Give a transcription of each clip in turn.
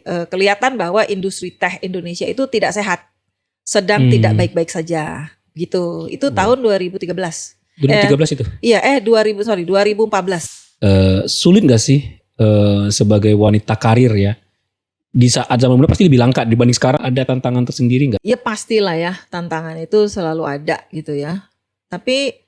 kelihatan bahwa industri teh Indonesia itu tidak sehat, sedang tidak baik-baik saja gitu. Itu tahun 2013. 2013 itu? Iya, 2014. Sulit gak sih sebagai wanita karir ya? Di saat zaman muda pasti lebih langka dibanding sekarang, ada tantangan tersendiri gak? Ya pastilah ya, tantangan itu selalu ada gitu ya. Tapi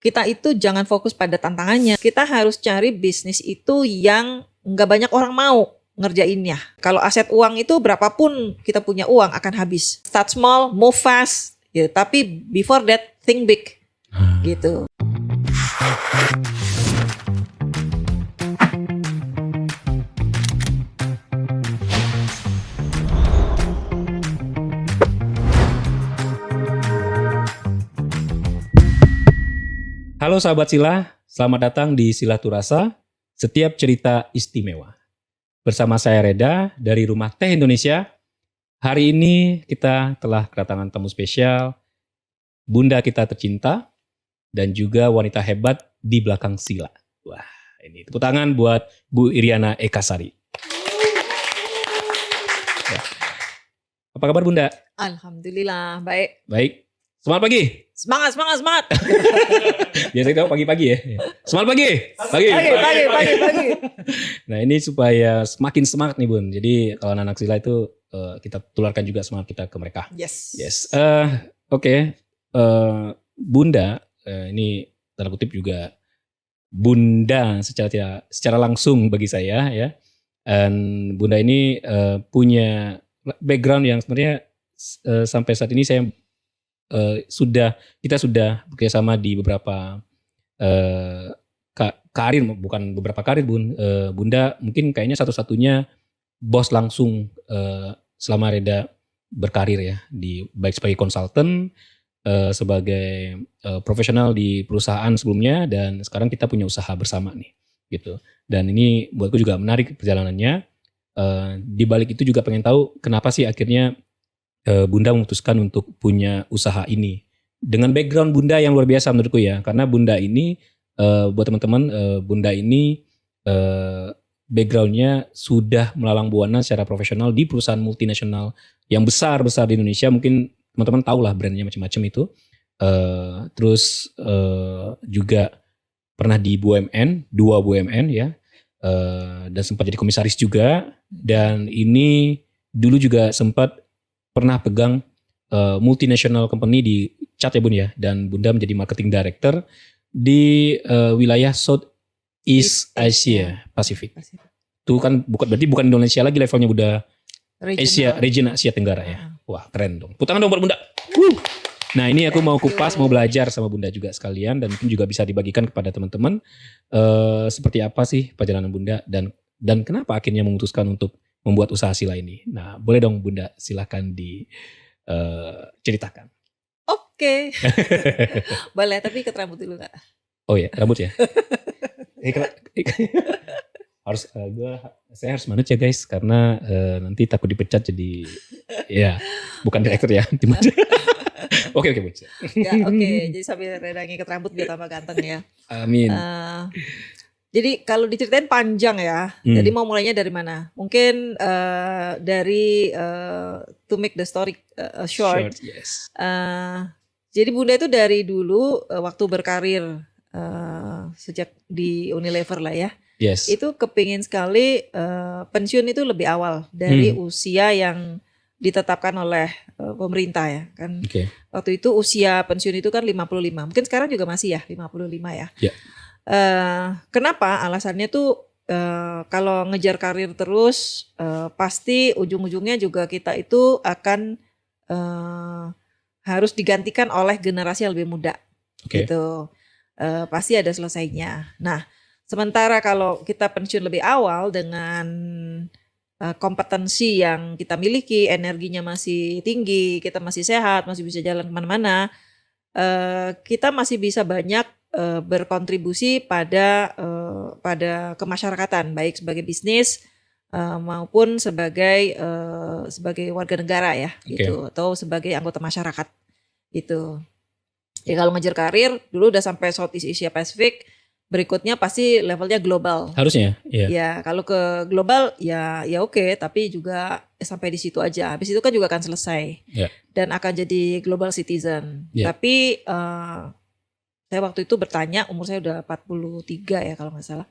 kita itu jangan fokus pada tantangannya. Kita harus cari bisnis itu yang gak banyak orang mau ngerjainnya. Kalau aset uang itu berapapun kita punya uang akan habis. Start small, move fast. Ya, tapi before that, think big. Gitu. Halo sahabat Sila, selamat datang di Sila Turasa, setiap cerita istimewa. Bersama saya Reda dari Rumah Teh Indonesia. Hari ini kita telah kedatangan tamu spesial, Bunda kita tercinta, dan juga wanita hebat di belakang Sila. Wah, ini tepuk tangan buat Bu Iriana Ekasari. Ya. Apa kabar Bunda? Alhamdulillah, baik. Baik. Semangat pagi. Semangat. Biasanya kita pagi-pagi ya. Semangat pagi. Pagi. Nah ini supaya semakin semangat nih Bun. Jadi kalau anak Sila itu kita tularkan juga semangat kita ke mereka. Yes. Oke. Bunda ini tanda kutip juga Bunda secara langsung bagi saya ya. Dan Bunda ini punya background yang sebenarnya sampai saat ini kita sudah bekerjasama di beberapa karir, bukan beberapa karir Bun. Bunda mungkin kayaknya satu-satunya bos langsung selama Reda berkarir ya, baik sebagai konsultan, sebagai profesional di perusahaan sebelumnya, dan sekarang kita punya usaha bersama nih gitu. Dan ini buatku juga menarik perjalanannya. Di balik itu juga pengen tahu kenapa sih akhirnya Bunda memutuskan untuk punya usaha ini. Dengan background Bunda yang luar biasa menurutku ya. Karena Bunda ini, buat teman-teman, Bunda ini backgroundnya sudah melalang buana secara profesional di perusahaan multinasional yang besar-besar di Indonesia. Mungkin teman-teman tahu lah brandnya macam-macam itu. Terus juga pernah di BUMN, 2 BUMN ya. Dan sempat jadi komisaris juga. Dan ini dulu juga sempat pernah pegang multinational company di Cat ya Bun ya, dan Bunda menjadi marketing director di wilayah Southeast Asia Pasifik. Itu kan berarti bukan Indonesia lagi levelnya, udah region Asia Tenggara ya. Wah keren dong. Putangan dong buat Bunda. Nah ini aku mau kupas, mau belajar sama Bunda juga sekalian, dan mungkin juga bisa dibagikan kepada teman-teman seperti apa sih perjalanan Bunda dan kenapa akhirnya memutuskan untuk membuat usaha Sila ini. Nah, boleh dong Bunda, silakan diceritakan. Oke. Boleh, tapi ikat rambut dulu gak? Oh ya, rambut ya. Saya harus manut ya guys, karena nanti takut dipecat jadi ya bukan direktur ya. Oke. Ya, oke. Jadi sambil Reda ngikat rambut biar tambah ganteng ya. Amin. Jadi kalau diceritain panjang ya. Jadi mau mulainya dari mana? Mungkin dari to make the story short. Yes. Jadi Bunda itu dari dulu waktu berkarir sejak di Unilever lah ya. Yes. Itu kepingin sekali pensiun itu lebih awal dari usia yang ditetapkan oleh pemerintah ya kan. Okay. Waktu itu usia pensiun itu kan 55. Mungkin sekarang juga masih ya 55 ya. Yeah. Kenapa? Alasannya tuh kalau ngejar karir terus pasti ujung-ujungnya juga kita itu akan harus digantikan oleh generasi yang lebih muda. Okay. Gitu. Pasti ada selesainya. Nah, sementara kalau kita pensiun lebih awal dengan kompetensi yang kita miliki, energinya masih tinggi, kita masih sehat, masih bisa jalan kemana-mana, kita masih bisa banyak berkontribusi pada kemasyarakatan, baik sebagai bisnis maupun sebagai warga negara ya, gitu, atau sebagai anggota masyarakat, gitu. Ya kalau ngejar karir dulu udah sampai Southeast Asia Pacific, berikutnya pasti levelnya global. Harusnya, ya. Ya, kalau ke global ya oke, tapi juga sampai di situ aja. Habis itu kan juga akan selesai. Ya. Dan akan jadi global citizen. Ya. Tapi saya waktu itu bertanya, umur saya udah 43 ya kalau nggak salah.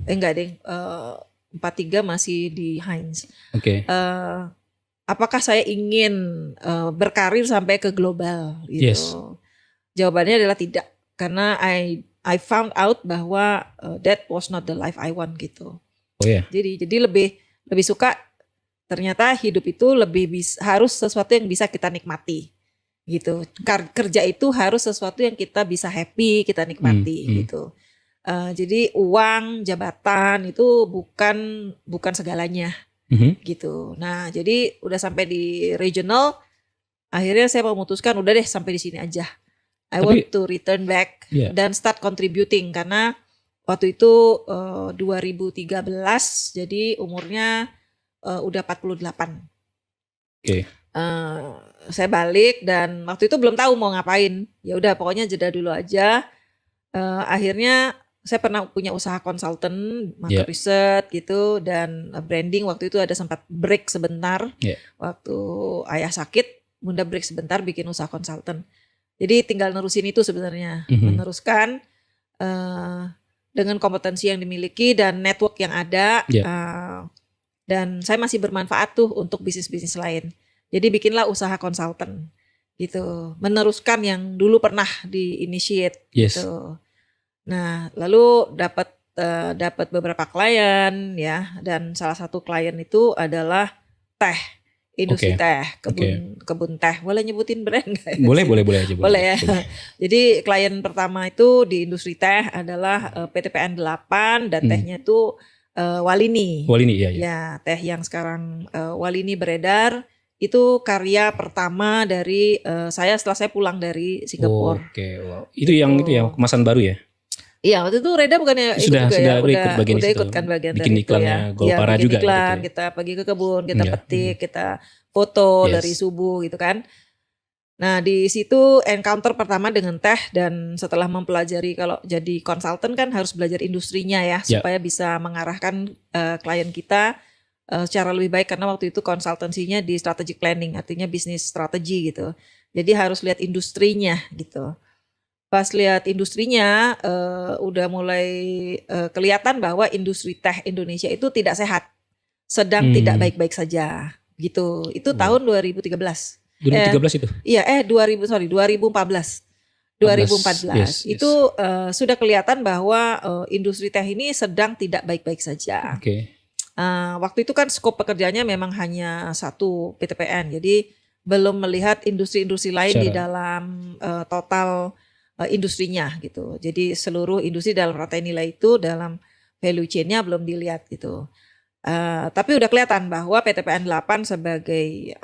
Enggak deh, 43 masih di Heinz. Oke. Apakah saya ingin berkarir sampai ke global gitu? Yes. Jawabannya adalah tidak, karena I found out bahwa that was not the life I want gitu. Oh ya. Jadi lebih suka ternyata hidup itu harus sesuatu yang bisa kita nikmati gitu. Kerja itu harus sesuatu yang kita bisa happy, kita nikmati gitu. Jadi uang, jabatan itu bukan segalanya gitu. Nah, jadi udah sampai di regional, akhirnya saya memutuskan udah deh sampai di sini aja. Want to return back dan start contributing, karena waktu itu 2013, jadi umurnya udah 48. Oke. Saya balik dan waktu itu belum tahu mau ngapain. Ya udah pokoknya jeda dulu aja. Akhirnya saya pernah punya usaha konsultan, market research gitu, dan branding. Waktu itu ada sempat break sebentar. Waktu ayah sakit, bunda break sebentar bikin usaha konsultan. Jadi tinggal nerusin itu sebenarnya, meneruskan dengan kompetensi yang dimiliki dan network yang ada. Dan saya masih bermanfaat tuh untuk bisnis-bisnis lain. Jadi bikinlah usaha konsultan gitu, meneruskan yang dulu pernah di-initiate gitu. Nah, lalu dapat beberapa klien ya, dan salah satu klien itu adalah teh, industri teh, kebun teh. Boleh nyebutin brand nggak? Boleh aja. Boleh ya. Jadi klien pertama itu di industri teh adalah PTPN 8 dan tehnya itu Walini. Walini, iya. Ya, teh yang sekarang Walini beredar itu karya pertama dari saya setelah saya pulang dari Singapura. Oke, wow. Itu yang kemasan baru ya? Iya, waktu itu Reda bukannya sudah ikut kan bagian bikin dari iklannya itu ya. Golpara juga iklan, gitu. Kita pergi ke kebun, kita petik, kita foto dari subuh gitu kan. Nah, di situ encounter pertama dengan teh, dan setelah mempelajari kalau jadi konsultan kan harus belajar industrinya ya, supaya bisa mengarahkan klien kita secara lebih baik, karena waktu itu konsultansinya di strategic planning, artinya bisnis strategi gitu. Jadi harus lihat industrinya gitu. Pas lihat industrinya udah mulai kelihatan bahwa industri teh Indonesia itu tidak sehat, sedang tidak baik-baik saja gitu. Itu tahun 2013. 2013 itu? Iya, 2014. 2014 itu sudah kelihatan bahwa industri teh ini sedang tidak baik-baik saja. Waktu itu kan skop pekerjaannya memang hanya satu PTPN, jadi belum melihat industri-industri lain di dalam total industrinya gitu. Jadi seluruh industri dalam rantai nilai itu dalam value chain-nya belum dilihat gitu. Tapi udah kelihatan bahwa PTPN 8 sebagai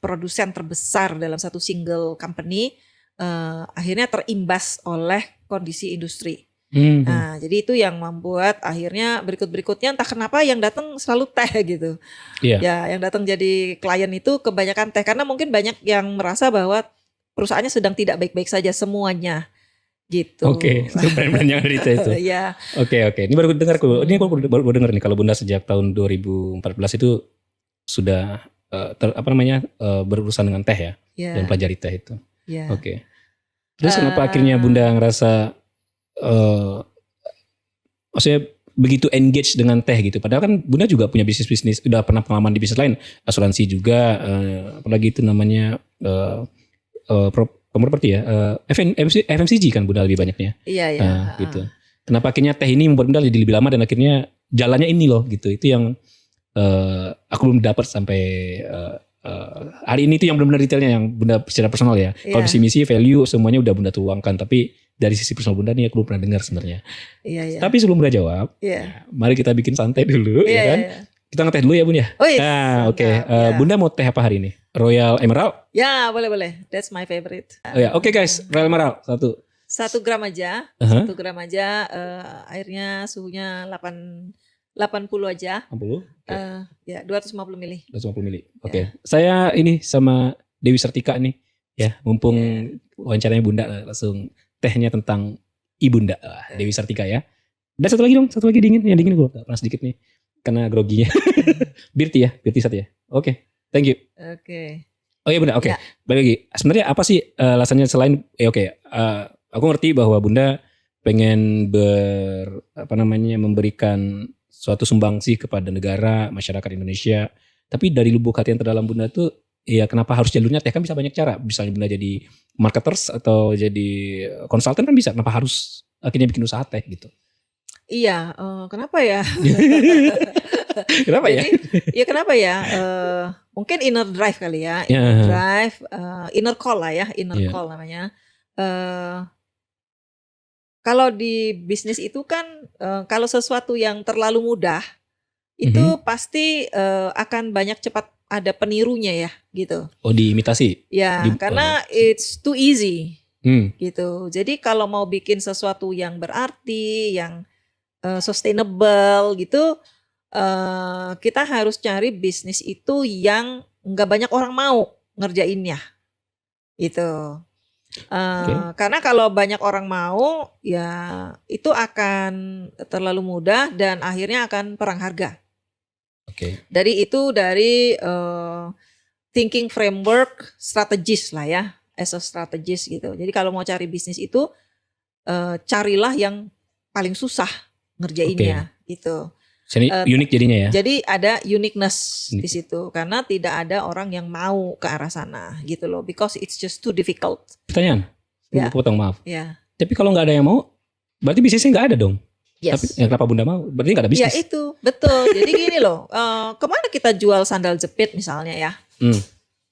produsen terbesar dalam satu single company akhirnya terimbas oleh kondisi industri. Nah, jadi itu yang membuat akhirnya berikutnya entah kenapa yang datang selalu teh gitu. Ya, yang datang jadi klien itu kebanyakan teh, karena mungkin banyak yang merasa bahwa perusahaannya sedang tidak baik-baik saja semuanya gitu. Oke, itu brand-brand yang dari itu. Iya. Oke. Ini baru dengar baru dengar nih, kalau Bunda sejak tahun 2014 itu sudah berurusan dengan teh ya, dan pelajari teh itu. Oke. Terus kenapa akhirnya Bunda ngerasa maksudnya begitu engage dengan teh gitu? Padahal kan Bunda juga punya bisnis, udah pernah pengalaman di bisnis lain, asuransi juga, apalagi itu namanya properti ya, FMCG kan Bunda lebih banyaknya. Iya. Gitu. Kenapa akhirnya teh ini membuat Bunda jadi lebih lama dan akhirnya jalannya ini loh gitu? Itu yang aku belum dapat sampai hari ini, itu yang benar-benar detailnya yang Bunda secara personal ya. Kalau visi misi value semuanya udah Bunda tuangkan, tapi dari sisi personal Bunda nih aku belum pernah dengar sebenarnya. Iya. Tapi sebelum Bunda jawab, mari kita bikin santai dulu ya kan. Kita ngeteh dulu ya Bun ya. Oke. Bunda mau teh apa hari ini? Royal Emerald? Ya, boleh. That's my favorite. Oke guys, Royal Emerald 1 gram aja. 1 gram aja, airnya suhunya 80 aja. 80? Ya, 250 mili. 250 mili. Oke. Saya ini sama Dewi Sertika nih. Ya, mumpung wawancaranya Bunda langsung tehnya tentang Ibunda Dewi Sartika ya. Dan satu lagi dingin, yang dingin gue pernah sedikit nih karena groginya. Birti satu ya. Oke, thank you. Oke. Oh iya Bunda, oke. Ya. Balik lagi. Sebenarnya apa sih alasannya selain aku ngerti bahwa Bunda pengen memberikan suatu sumbangsi kepada negara, masyarakat Indonesia. Tapi dari lubuk hati yang terdalam Bunda tuh, ya kenapa harus jalurnya teh? Kan bisa banyak cara. Misalnya Bunda jadi marketers atau jadi konsultan kan bisa. Kenapa harus akhirnya bikin usaha teh gitu? Iya, kenapa ya? Kenapa ya? Jadi, ya kenapa ya? Mungkin inner drive kali ya. Inner drive, inner call lah ya. Inner call namanya. Kalau di bisnis itu kan, kalau sesuatu yang terlalu mudah, itu pasti akan banyak cepat ada penirunya ya gitu. Oh, diimitasi? Ya, karena it's too easy gitu. Jadi kalau mau bikin sesuatu yang berarti, yang sustainable gitu, kita harus cari bisnis itu yang nggak banyak orang mau ngerjainnya gitu. Karena kalau banyak orang mau ya itu akan terlalu mudah dan akhirnya akan perang harga. Dari thinking framework strategis lah ya, as a strategist gitu. Jadi kalau mau cari bisnis itu carilah yang paling susah ngerjainnya gitu. Jadi unik jadinya ya. Jadi ada uniqueness di situ karena tidak ada orang yang mau ke arah sana gitu loh, because it's just too difficult. Pertanyaan, potong maaf. Ya. Tapi kalau nggak ada yang mau, berarti bisnisnya nggak ada dong. Yes. Tapi kenapa Bunda mau? Berarti nggak ada bisnis. Ya itu betul. Jadi gini loh, kemana kita jual sandal jepit misalnya ya?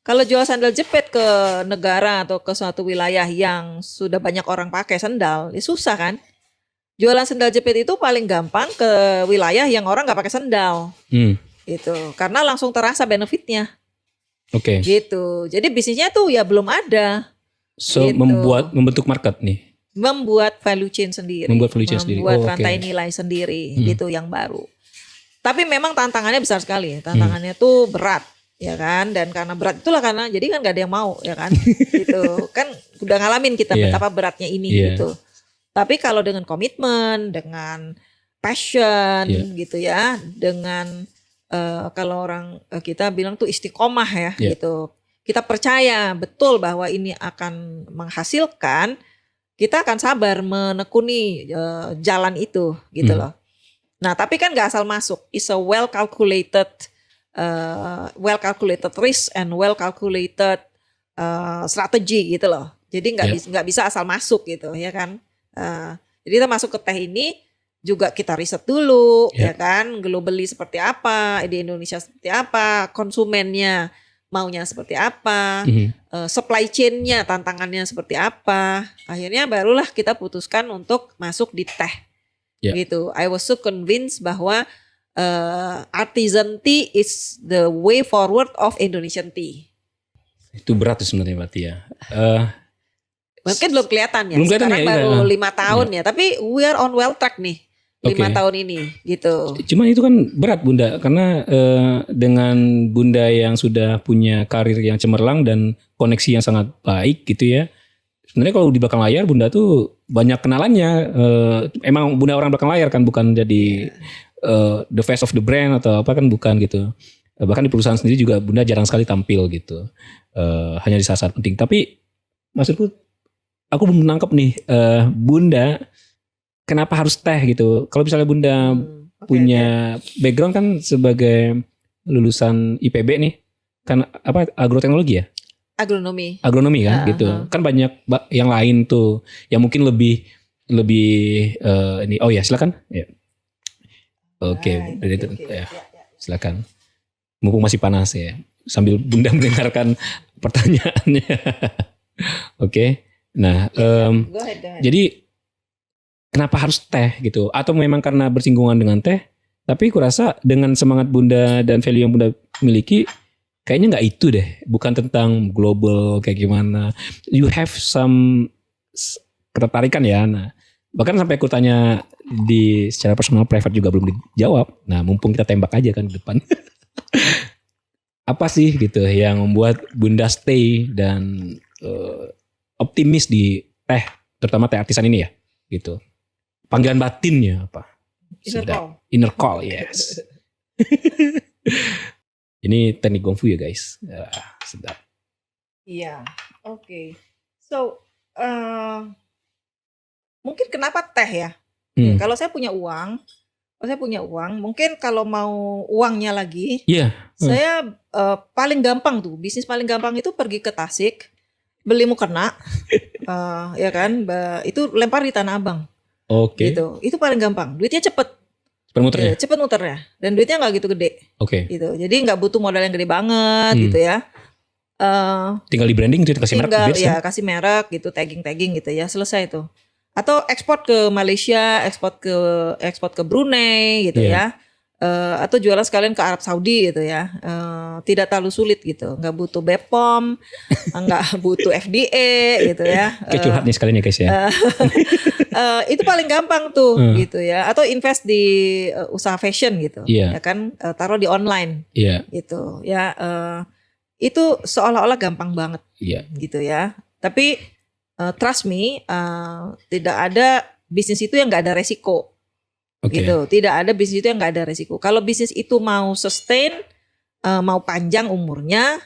Kalau jual sandal jepit ke negara atau ke suatu wilayah yang sudah banyak orang pakai sandal, ya susah kan? Jualan sandal jepit itu paling gampang ke wilayah yang orang nggak pakai sandal, gitu. Karena langsung terasa benefitnya. Gitu. Jadi bisnisnya tuh ya belum ada. So gitu. membentuk market nih. Membuat value chain sendiri. Membuat rantai nilai sendiri, gitu yang baru. Tapi memang tantangannya besar sekali. Tantangannya tuh berat, ya kan? Dan karena berat itulah jadi kan nggak ada yang mau, ya kan? Gitu. Kan udah ngalamin kita betapa beratnya ini, gitu. Tapi kalau dengan komitmen, dengan passion gitu ya, dengan kalau orang kita bilang tuh istiqomah ya gitu. Kita percaya betul bahwa ini akan menghasilkan, kita akan sabar menekuni jalan itu gitu loh. Nah tapi kan gak asal masuk, it's a well calculated risk and well calculated strategy gitu loh. Jadi nggak bisa asal masuk gitu ya kan. Jadi kita masuk ke teh ini juga kita riset dulu ya kan, globally seperti apa, di Indonesia seperti apa, konsumennya maunya seperti apa, supply chain-nya tantangannya seperti apa. Akhirnya barulah kita putuskan untuk masuk di teh. Gitu. I was so convinced bahwa artisan tea is the way forward of Indonesian tea. Itu berat sebenarnya berarti ya. Mungkin belum kelihatan ya. Sekarang baru 5 tahun ya. Tapi we are on well track nih 5 tahun ini gitu. Cuman itu kan berat Bunda. Karena dengan Bunda yang sudah punya karir yang cemerlang dan koneksi yang sangat baik gitu ya. Sebenarnya kalau di belakang layar Bunda tuh banyak kenalannya. Emang Bunda orang belakang layar kan. Bukan jadi the face of the brand atau apa kan, bukan gitu. Bahkan di perusahaan sendiri juga Bunda jarang sekali tampil gitu. Hanya di saat-saat penting. Tapi maksudku, aku belum menangkap nih Bunda kenapa harus teh gitu. Kalau misalnya Bunda punya background kan sebagai lulusan IPB nih, kan apa agroteknologi ya? Agronomi kan gitu. Kan banyak yang lain tuh yang mungkin lebih ini. Oh ya silakan. Ya. Oke. Ya, silakan. Mumpung masih panas ya. Sambil Bunda mendengarkan pertanyaannya. Oke. Nah, Go ahead. jadi kenapa harus teh gitu? Atau memang karena bersinggungan dengan teh? Tapi kurasa dengan semangat Bunda dan value yang Bunda miliki, kayaknya nggak itu deh. Bukan tentang global kayak gimana. You have some ketertarikan ya. Nah, bahkan sampai aku tanya secara personal private juga belum dijawab. Nah, mumpung kita tembak aja kan di depan. Apa sih gitu yang membuat Bunda stay dan optimis di teh terutama teh artisan ini ya, gitu. Panggilan batinnya apa? Inner Sedap. call. Inner call, yes. Ini teknik gongfu ya guys. Sedap. Iya, oke. So, mungkin kenapa teh ya? Hmm. Kalau saya punya uang, mungkin kalau mau uangnya lagi, Iya. saya paling gampang tuh, bisnis paling gampang itu pergi ke Tasik, beli mukena, ya kan, itu lempar di Tanah Abang, Oke. gitu. Itu paling gampang, duitnya cepet, Permuternya. cepet muternya, dan duitnya nggak gitu gede, Oke. gitu. Jadi nggak butuh modal yang gede banget, gitu ya. Tinggal di branding gitu, kasih merek Tinggal biasa. ya kasih merek gitu, tagging gitu ya, selesai itu. Atau ekspor ke Malaysia, ekspor ke Brunei gitu ya. Atau jualan sekalian ke Arab Saudi gitu ya. Tidak terlalu sulit gitu, nggak butuh BPOM, nggak butuh FDA gitu ya. Kayak curhat nih sekalian ya guys ya. Itu paling gampang tuh gitu ya. Atau invest di usaha fashion gitu, Iya. ya kan, taruh di online Iya. gitu ya. Itu seolah-olah gampang banget. Iya. Gitu ya. Tapi trust me, tidak ada bisnis itu yang nggak ada resiko. Oke. Gitu. Tidak ada bisnis itu yang nggak ada resiko. Kalau bisnis itu mau sustain, mau panjang umurnya,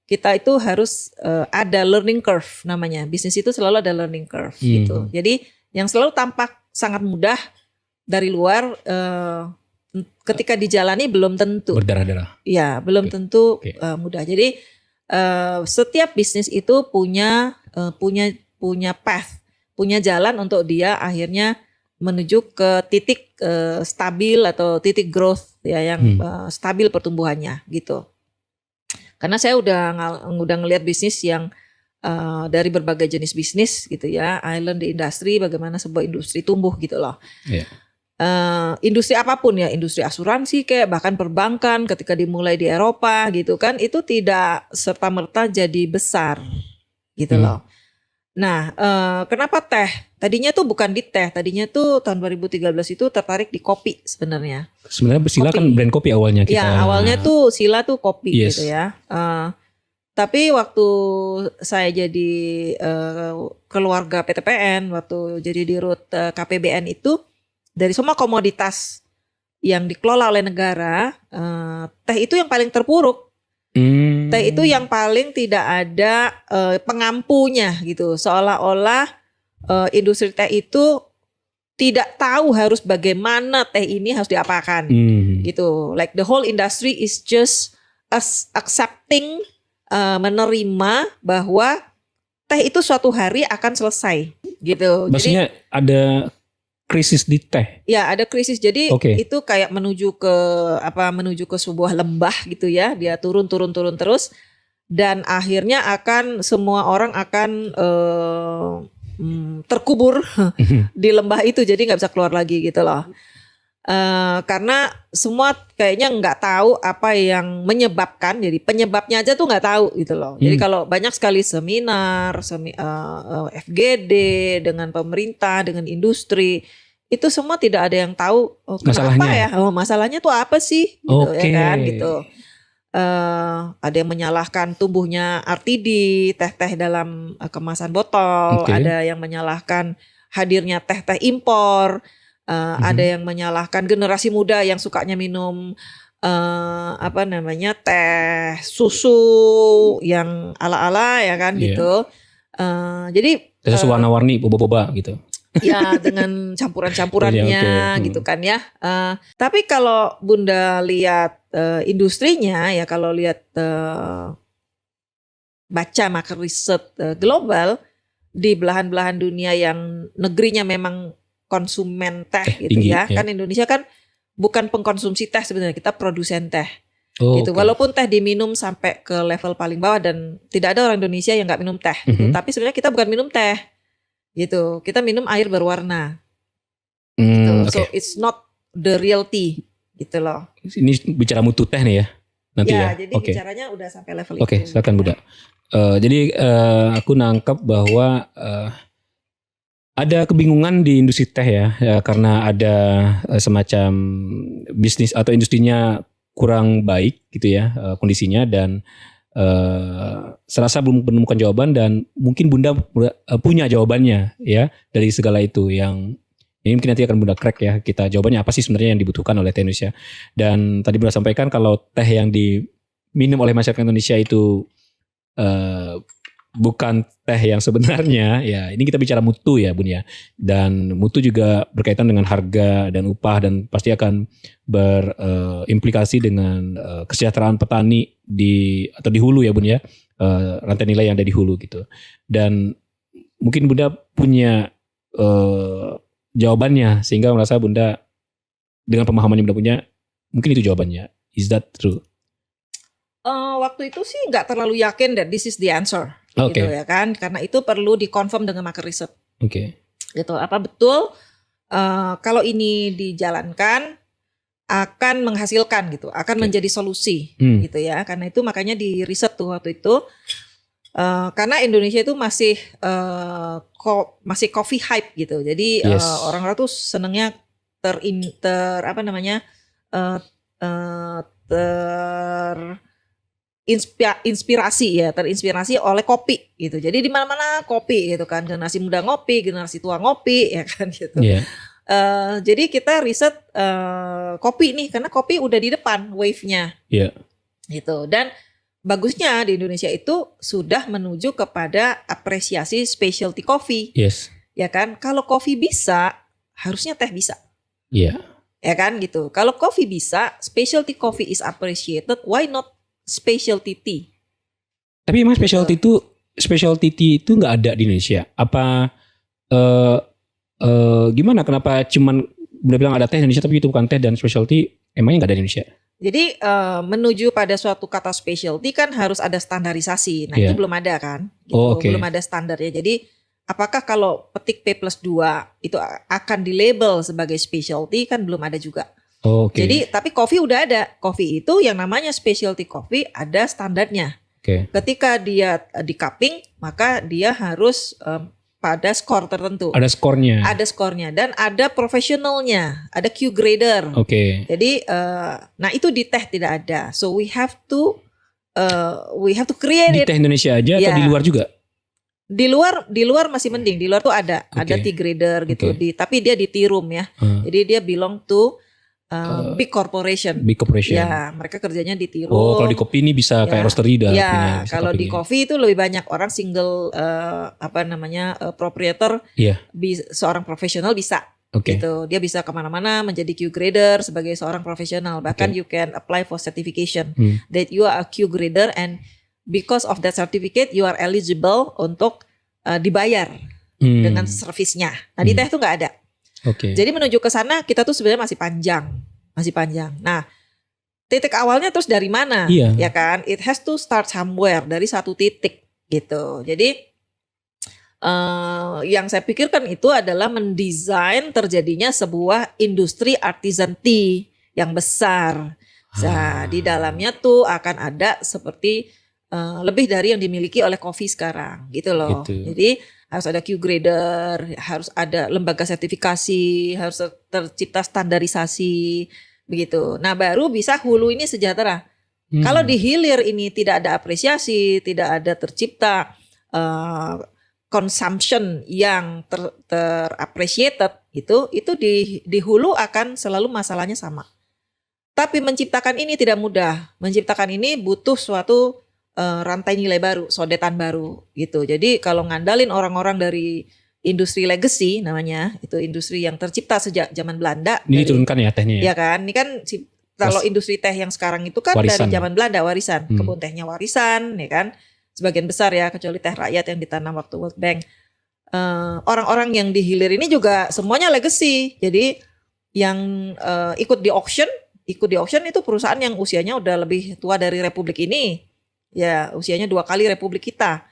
kita itu harus ada learning curve namanya. Bisnis itu selalu ada learning curve gitu. Jadi yang selalu tampak sangat mudah dari luar, ketika dijalani belum tentu. Berdarah-darah. Ya, belum tentu mudah. Jadi setiap bisnis itu punya path, punya jalan untuk dia akhirnya menuju ke titik stabil atau titik growth ya, yang stabil pertumbuhannya gitu. Karena saya udah ngelihat bisnis yang dari berbagai jenis bisnis gitu ya, island di industri, bagaimana sebuah industri tumbuh gitu loh. Yeah. Industri apapun ya, industri asuransi kayak bahkan perbankan ketika dimulai di Eropa gitu kan, itu tidak serta-merta jadi besar gitu loh. Nah, kenapa teh? Tadinya tuh bukan di teh, tadinya tuh tahun 2013 itu tertarik di kopi sebenarnya. Sebenarnya Sila kan brand kopi awalnya kita. Ya, awalnya tuh Sila tuh kopi Yes. gitu ya. Tapi waktu saya jadi keluarga PTPN, waktu jadi dirut KPBN itu, dari semua komoditas yang dikelola oleh negara, teh itu yang paling terpuruk. Teh itu yang paling tidak ada pengampunya gitu. Seolah-olah industri teh itu tidak tahu harus bagaimana teh ini harus diapakan gitu. Like the whole industry is just accepting, menerima bahwa teh itu suatu hari akan selesai gitu. Maksudnya Jadi, ada krisis di teh. ya ada krisis. Jadi Oke. itu kayak menuju ke sebuah lembah gitu ya. Dia turun terus, dan akhirnya semua orang akan terkubur di lembah itu, jadi nggak bisa keluar lagi gitu loh. Karena semua kayaknya nggak tahu apa yang menyebabkan, jadi penyebabnya aja tuh nggak tahu gitu loh. Jadi kalau banyak sekali seminar, FGD dengan pemerintah, dengan industri, itu semua tidak ada yang tahu kenapa Masalahnya. ya, masalahnya tuh apa sih gitu. Oke. Ya kan gitu. Ada yang menyalahkan tumbuhnya RTD, teh-teh dalam kemasan botol, Oke. ada yang menyalahkan hadirnya teh-teh impor. Ada yang menyalahkan generasi muda yang sukanya minum teh susu yang ala-ala ya kan gitu. Jadi Teh susu warna-warni, boba-boba gitu. ya dengan campuran-campurannya Oke. gitu kan ya. Tapi kalau Bunda lihat industrinya ya, kalau lihat baca market riset global di belahan-belahan dunia yang negerinya memang konsumen teh gitu tinggi, ya. ya. Kan Indonesia kan bukan pengkonsumsi teh sebenarnya, kita produsen teh. Gitu. Oke. Walaupun teh diminum sampai ke level paling bawah dan tidak ada orang Indonesia yang nggak minum teh. Gitu. Tapi sebenarnya kita bukan minum teh. Gitu. Kita minum air berwarna. Gitu. So it's not the real tea gitu loh. Ini bicara mutu teh nih ya. Nanti ya. Jadi Oke. bicaranya udah sampai level Oke, itu. silakan Buddha. Jadi aku nangkep bahwa ada kebingungan di industri teh ya, karena ada semacam bisnis atau industrinya kurang baik gitu ya kondisinya, dan serasa belum menemukan jawaban dan mungkin Bunda punya jawabannya ya dari segala itu yang ini mungkin nanti akan Bunda crack ya kita jawabannya apa sih sebenarnya yang dibutuhkan oleh teh Indonesia. Dan tadi Bunda sampaikan kalau teh yang diminum oleh masyarakat Indonesia itu bukan teh yang sebenarnya ya ini kita bicara mutu ya Bun ya, dan mutu juga berkaitan dengan harga dan upah dan pasti akan berimplikasi dengan kesejahteraan petani atau di hulu ya Bun ya, rantai nilai yang ada di hulu gitu. Dan mungkin Bunda punya jawabannya sehingga merasa Bunda dengan pemahaman yang Bunda punya mungkin itu jawabannya. Is that true? Waktu itu sih nggak terlalu yakin that this is the answer, Oke. gitu ya kan? Karena itu perlu dikonfirm dengan market research, Oke. gitu. Apa betul kalau ini dijalankan akan menghasilkan, gitu, akan Oke. menjadi solusi, Hmm. gitu ya? Karena itu makanya di riset tuh waktu itu, karena Indonesia itu masih masih coffee hype, gitu. Jadi Yes. orang-orang tuh senengnya apa namanya? Terinspirasi oleh kopi gitu. Jadi di mana-mana kopi gitu kan. Generasi muda ngopi, generasi tua ngopi ya kan gitu. Iya. Jadi kita riset kopi nih karena kopi udah di depan wave-nya. Iya. Gitu. Dan bagusnya di Indonesia itu sudah menuju kepada apresiasi specialty coffee. Yes. Ya kan? Kalau kopi bisa, harusnya teh bisa. Iya. Ya kan gitu. Kalau coffee bisa, specialty coffee is appreciated, why not specialty tea? Tapi emang specialty tea itu nggak ada di Indonesia. Apa gimana? Kenapa cuman Bunda bilang ada teh di Indonesia tapi itu bukan teh dan specialty emangnya nggak ada di Indonesia? Jadi menuju pada suatu kata specialty kan harus ada standarisasi. Nah Iya. itu belum ada kan. Gitu. Oh, oke. Belum ada standarnya. Jadi apakah kalau petik P+2 itu akan dilabel sebagai specialty kan belum ada juga. Oh, oke. Jadi tapi coffee udah ada. Coffee itu yang namanya specialty coffee ada standarnya. Oke. Ketika dia di cupping maka dia harus pada skor tertentu. Ada skornya. Ada skornya dan ada profesionalnya, ada Q grader. Oke. Jadi, nah itu di teh tidak ada. So we have to create Di it. teh Indonesia aja atau Ya. di luar juga? Di luar masih mending. Di luar tuh ada tea grader gitu. Oke. Tapi dia di tea room ya. Jadi dia belong to big corporation. Big corporation. Ya, mereka kerjanya di tea room. Oh, kalau di kopi ini bisa kayak roastery dah. Ya, kalau di coffee itu lebih banyak orang single proprietor. Iya. Seorang profesional bisa. Oke. Gitu. Dia bisa kemana-mana menjadi Q grader sebagai seorang profesional. Bahkan you can apply for certification that you are a Q grader and because of that certificate you are eligible untuk dibayar dengan servisnya. Nah di teh itu nggak ada. Oke. Jadi menuju ke sana kita tuh sebenarnya masih panjang. Nah titik awalnya terus dari mana? Iya. Ya kan? It has to start somewhere, dari satu titik gitu. Jadi yang saya pikirkan itu adalah mendesain terjadinya sebuah industri artisan tea yang besar. Nah, di dalamnya tuh akan ada seperti lebih dari yang dimiliki oleh kopi sekarang, gitu loh. Gitu. Jadi harus ada Q grader, harus ada lembaga sertifikasi, harus tercipta standarisasi, begitu. Nah, baru bisa hulu ini sejahtera. Kalau di hilir ini tidak ada apresiasi, tidak ada tercipta consumption yang terappreciated itu di hulu akan selalu masalahnya sama. Tapi menciptakan ini tidak mudah. Menciptakan ini butuh suatu rantai nilai baru, sodetan baru gitu. Jadi kalau ngandalin orang-orang dari industri legacy namanya, itu industri yang tercipta sejak zaman Belanda. Ini diturunkan ya tehnya ya? Iya kan, ini kan kalau industri teh yang sekarang itu kan warisan. dari zaman Belanda warisan, kebun tehnya warisan, ya kan. Sebagian besar ya, kecuali teh rakyat yang ditanam waktu World Bank. Orang-orang yang di hilir ini juga semuanya legacy. Jadi yang ikut di auction itu perusahaan yang usianya udah lebih tua dari Republik ini. Ya, usianya 2 kali Republik kita.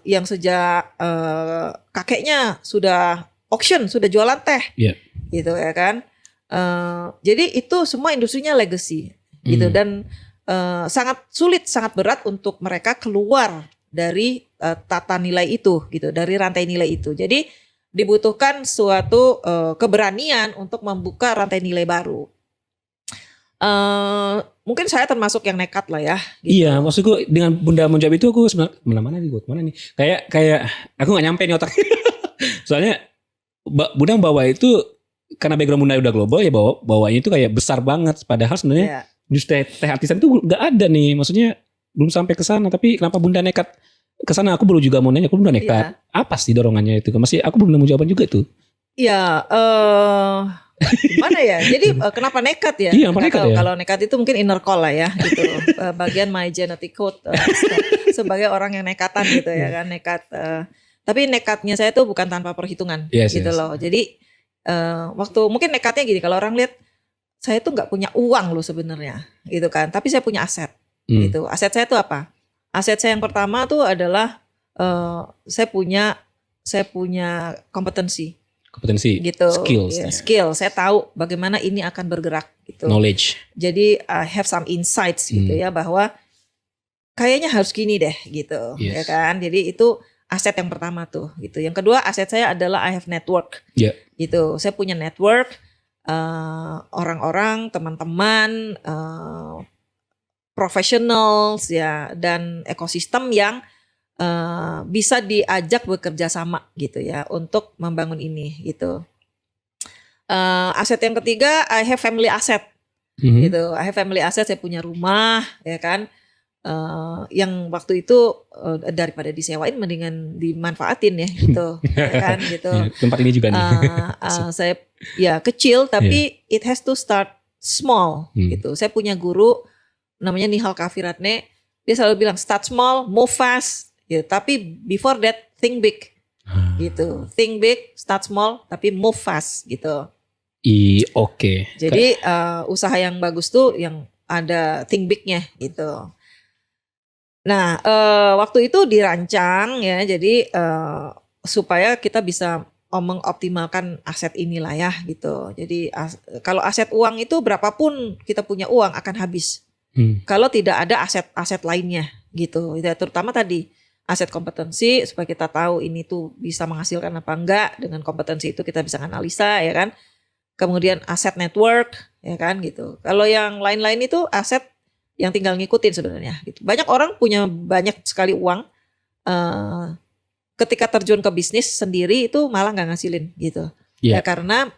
Yang sejak kakeknya sudah auction, sudah jualan teh. Iya. Gitu ya kan. Jadi itu semua industrinya legacy gitu dan sangat sulit, sangat berat untuk mereka keluar dari tata nilai itu gitu, dari rantai nilai itu. Jadi dibutuhkan suatu keberanian untuk membuka rantai nilai baru. mungkin saya termasuk yang nekat lah ya. Gitu. Iya, maksudku dengan Bunda menjawab itu aku sebenarnya mana nih buat mana nih? Kayak aku nggak nyampe nih otak. Soalnya Bunda bawa itu karena background Bunda udah global ya bawanya itu kayak besar banget. Padahal sebenarnya Iya. industri teh artisan itu nggak ada nih. Maksudnya belum sampai ke sana. Tapi kenapa Bunda nekat ke sana? Aku baru juga mau nanya. Aku Bunda nekat. Apa sih dorongannya itu? Masih aku belum nemu jawaban juga itu. Iya, gimana ya? Jadi kenapa nekat ya? Iya, kenapa nekat ya? Kalau nekat itu mungkin inner call lah ya, gitu. Bagian my genetic code sebagai orang yang nekatan gitu ya kan, nekat. Tapi nekatnya saya tuh bukan tanpa perhitungan, gitu loh. Jadi waktu mungkin nekatnya gini, kalau orang lihat saya tuh nggak punya uang loh sebenarnya, gitu kan. Tapi saya punya aset, gitu. Aset saya tuh apa? Aset saya yang pertama tuh adalah saya punya kompetensi gitu, skill. Saya tahu bagaimana ini akan bergerak gitu. Knowledge. Jadi I have some insights gitu ya, bahwa kayaknya harus gini deh gitu, ya kan. Jadi itu aset yang pertama tuh gitu. Yang kedua aset saya adalah I have network. Gitu. Saya punya network, orang-orang, teman-teman, professionals ya, dan ekosistem yang bisa diajak bekerja sama gitu ya untuk membangun ini gitu. Aset yang ketiga, I have family asset gitu. I have family asset, saya punya rumah ya kan, yang waktu itu daripada disewain mendingan dimanfaatin ya gitu, ya kan gitu. Tempat ini juga nih. Saya ya kecil tapi it has to start small gitu. Saya punya guru namanya Nihal Kaviratne, dia selalu bilang start small, move fast. Ya, tapi before that think big, gitu. Think big, start small, tapi move fast, gitu. Oke. Jadi usaha yang bagus tuh yang ada think bignya, gitu. Nah, waktu itu dirancang ya, jadi supaya kita bisa mengoptimalkan aset inilah ya, gitu. Jadi kalau aset uang itu berapapun kita punya uang akan habis. Kalau tidak ada aset-aset lainnya, gitu. Ya, terutama tadi aset kompetensi supaya kita tahu ini tuh bisa menghasilkan apa enggak. Dengan kompetensi itu kita bisa analisa ya kan. Kemudian aset network ya kan gitu. Kalau yang lain-lain itu aset yang tinggal ngikutin sebenarnya gitu. Banyak orang punya banyak sekali uang, ketika terjun ke bisnis sendiri itu malah nggak ngasilin gitu. Ya karena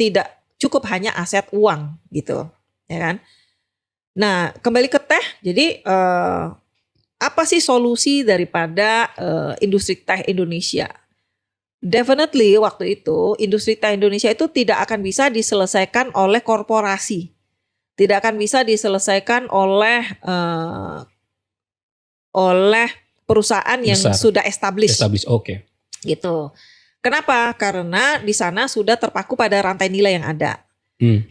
tidak cukup hanya aset uang gitu ya kan. Nah kembali ke teh, jadi apa sih solusi daripada industri teh Indonesia? Definitely waktu itu industri teh Indonesia itu tidak akan bisa diselesaikan oleh korporasi, tidak akan bisa diselesaikan oleh perusahaan yang besar, sudah established. Oke. Gitu. Kenapa? Karena di sana sudah terpaku pada rantai nilai yang ada.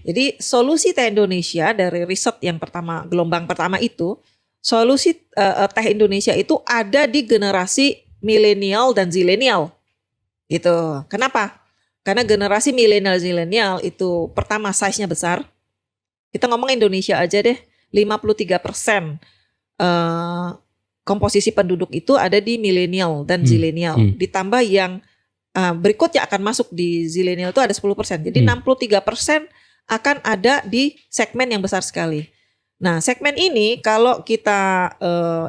Jadi solusi teh Indonesia dari riset yang pertama, gelombang pertama itu, solusi teh Indonesia itu ada di generasi milenial dan zilenial gitu. Kenapa? Karena generasi milenial zilenial itu pertama size-nya besar. Kita ngomong Indonesia aja deh, 53% komposisi penduduk itu ada di milenial dan zilenial. Ditambah yang berikutnya akan masuk di zilenial itu ada 10%. Jadi 63% akan ada di segmen yang besar sekali. Nah, segmen ini kalau kita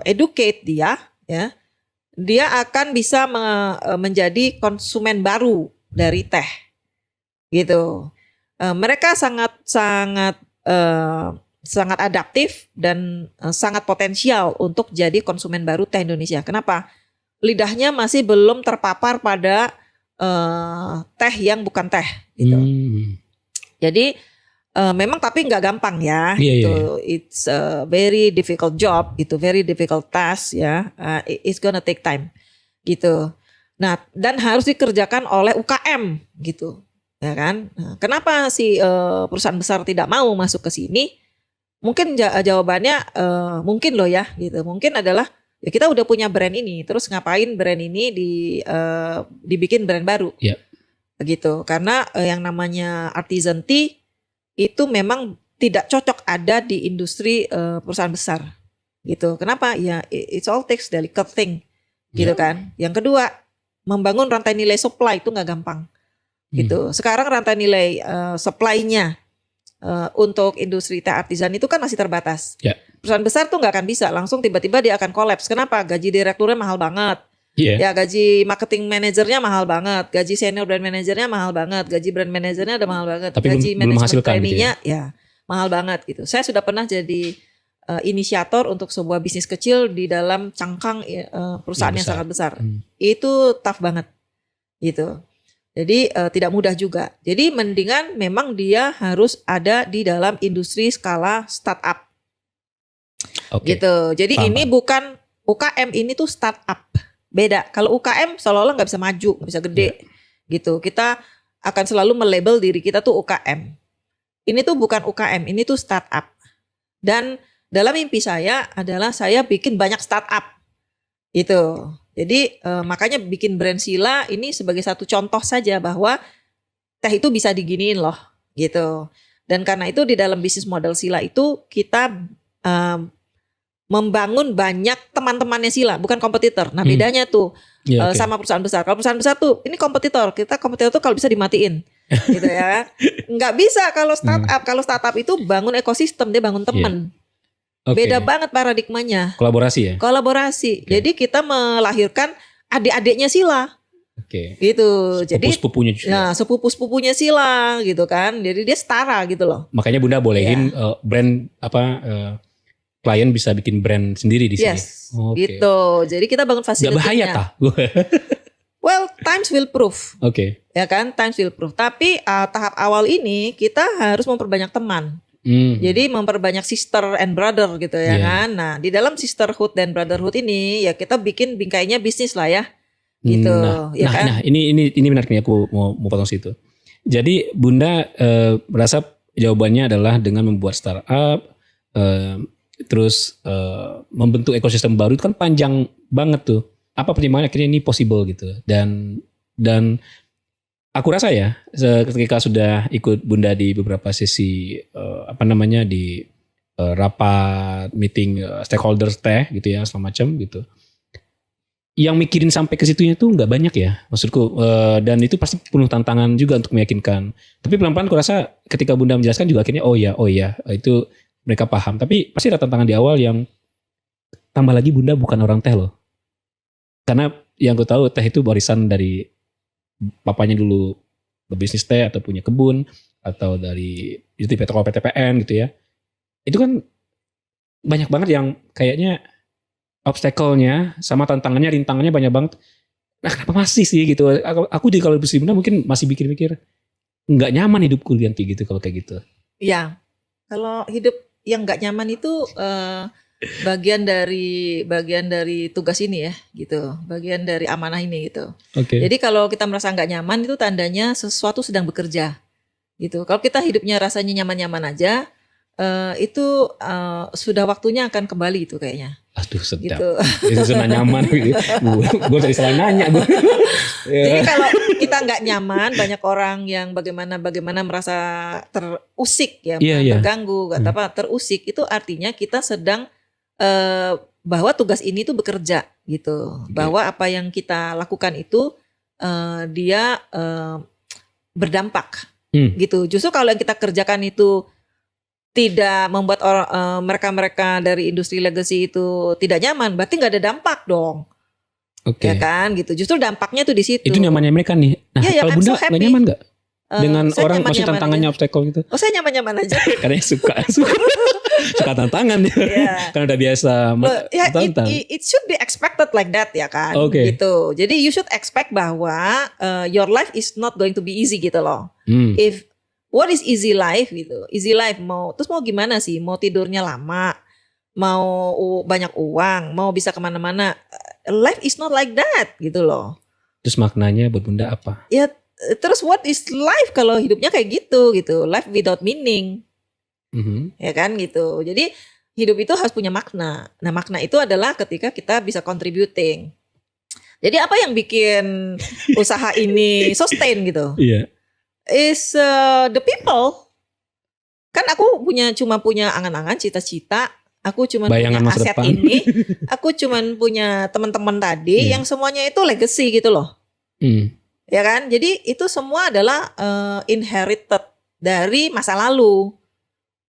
educate dia, ya, dia akan bisa menjadi konsumen baru dari teh, gitu. Mereka sangat adaptif dan sangat potensial untuk jadi konsumen baru teh Indonesia. Kenapa? Lidahnya masih belum terpapar pada teh yang bukan teh, gitu. Jadi memang tapi nggak gampang ya, gitu. It's a very difficult job, gitu, very difficult task ya. It's gonna take time, gitu. Nah, dan harus dikerjakan oleh UKM, gitu, ya kan? Nah, kenapa si perusahaan besar tidak mau masuk ke sini? Mungkin jawabannya mungkin loh ya, gitu. Mungkin adalah ya kita udah punya brand ini, terus ngapain brand ini dibikin brand baru, gitu. Karena yang namanya artisan tea itu memang tidak cocok ada di industri perusahaan besar, gitu. Kenapa? Ya it's all takes delicate thing, gitu kan. Yang kedua, membangun rantai nilai supply itu nggak gampang, gitu. Sekarang rantai nilai supply-nya untuk industri teh artisan itu kan masih terbatas. Ya. Perusahaan besar tuh nggak akan bisa langsung tiba-tiba dia akan kolaps. Kenapa? Gaji direkturnya mahal banget. Iya. Ya gaji marketing manajernya mahal banget, gaji senior brand manajernya mahal banget, gaji brand manajernya ada mahal banget, Tapi gaji belum menghasilkan gitu trainee-nya ya mahal banget gitu. Saya sudah pernah jadi inisiator untuk sebuah bisnis kecil di dalam cangkang perusahaan yang sangat besar. Itu tough banget gitu. Jadi tidak mudah juga. Jadi mendingan memang dia harus ada di dalam industri skala startup. Oke. Gitu. Jadi Paham, ini bukan UKM, ini tuh startup. Beda. Kalau UKM seolah-olah nggak bisa maju, nggak bisa gede, gitu. Kita akan selalu melabel diri kita tuh UKM. Ini tuh bukan UKM, ini tuh startup. Dan dalam mimpi saya adalah saya bikin banyak startup, gitu. Jadi makanya bikin brand Sila ini sebagai satu contoh saja bahwa teh itu bisa diginiin loh, gitu. Dan karena itu di dalam bisnis model Sila itu kita membangun banyak teman-temannya Sila, bukan kompetitor. Nah bedanya tuh sama perusahaan besar. Kalau perusahaan besar tuh ini kompetitor. Kita kompetitor tuh kalau bisa dimatiin, gitu ya. Nggak bisa kalau startup. Kalau startup itu bangun ekosistem, dia bangun teman. Beda banget paradigmanya. Kolaborasi ya. Kolaborasi. Jadi kita melahirkan adik-adiknya Sila. Gitu. Jadi sepupu-sepupunya juga. Nah, sepupu-sepupunya Sila gitu kan. Jadi dia setara gitu loh. Makanya Bunda bolehin brand klien bisa bikin brand sendiri di sini. Yes, gitu. Jadi kita bangun fasilitasnya. Gak bahaya tah? Well, times will prove. Ya kan, times will prove. Tapi tahap awal ini kita harus memperbanyak teman. Jadi memperbanyak sister and brother gitu ya kan. Nah, di dalam sisterhood dan brotherhood ini ya kita bikin bingkainya bisnis lah ya. Gitu. Nah, ini menarik nih, aku mau potong situ. Jadi Bunda merasa jawabannya adalah dengan membuat startup, terus membentuk ekosistem baru itu kan panjang banget tuh. Apa pertimbangan akhirnya ini possible gitu. Dan aku rasa ya ketika sudah ikut Bunda di beberapa sesi di rapat meeting stakeholders teh gitu ya segala macam gitu. Yang mikirin sampai ke situnya tuh nggak banyak ya maksudku, dan itu pasti penuh tantangan juga untuk meyakinkan. Tapi pelan-pelan aku rasa ketika Bunda menjelaskan juga akhirnya oh ya itu mereka paham. Tapi pasti ada tantangan di awal yang tambah lagi Bunda bukan orang teh loh. Karena yang aku tahu teh itu warisan dari papanya dulu berbisnis teh atau punya kebun atau dari itu PTPN gitu ya. Itu kan banyak banget yang kayaknya obstacle-nya sama tantangannya, rintangannya banyak banget. Nah kenapa masih sih gitu? Aku di kalau Bunda mungkin masih mikir-mikir nggak nyaman hidupku ganti gitu kalau kayak gitu. Ya, kalau hidup yang nggak nyaman itu bagian dari tugas ini ya, gitu. Bagian dari amanah ini gitu. Jadi kalau kita merasa nggak nyaman itu tandanya sesuatu sedang bekerja, gitu. Kalau kita hidupnya rasanya nyaman-nyaman aja, itu sudah waktunya akan kembali itu kayaknya. Aduh sedap. Gitu. Itu zona nyaman. Gue tadi salah nanya. Jadi kalau kita nggak nyaman, banyak orang yang bagaimana merasa terusik ya, terganggu, terusik. Itu artinya kita sedang bahwa tugas ini tuh bekerja gitu. Bahwa apa yang kita lakukan itu dia berdampak gitu. Justru kalau yang kita kerjakan itu tidak membuat mereka dari industri legacy itu tidak nyaman, berarti nggak ada dampak dong. Ya kan gitu. Justru dampaknya tuh di situ. Itu nyamannya mereka nih. Nah, kalau Bunda nggak nyaman nggak? Dengan orang masih tantangannya aja. Obstacle gitu. Oh, saya nyaman-nyaman aja. Karena suka tantangan ya. Karena udah biasa tantang. It should be expected like that ya kan. Gitu. Jadi you should expect bahwa your life is not going to be easy gitu loh. If what is easy life gitu? Easy life mau gimana sih? Mau tidurnya lama, mau banyak uang, mau bisa kemana-mana. Life is not like that gitu loh. Terus maknanya buat Bunda apa? Ya terus what is life kalau hidupnya kayak gitu? Life without meaning. Ya kan gitu. Jadi hidup itu harus punya makna. Nah makna itu adalah ketika kita bisa contributing. Jadi apa yang bikin usaha ini sustain gitu? Iya. Is the people. Kan aku cuma punya angan-angan, cita-cita. Aku cuma punya aset ini. Aku cuma punya teman-teman tadi yang semuanya itu legacy gitu loh. Ya kan? Jadi itu semua adalah inherited dari masa lalu.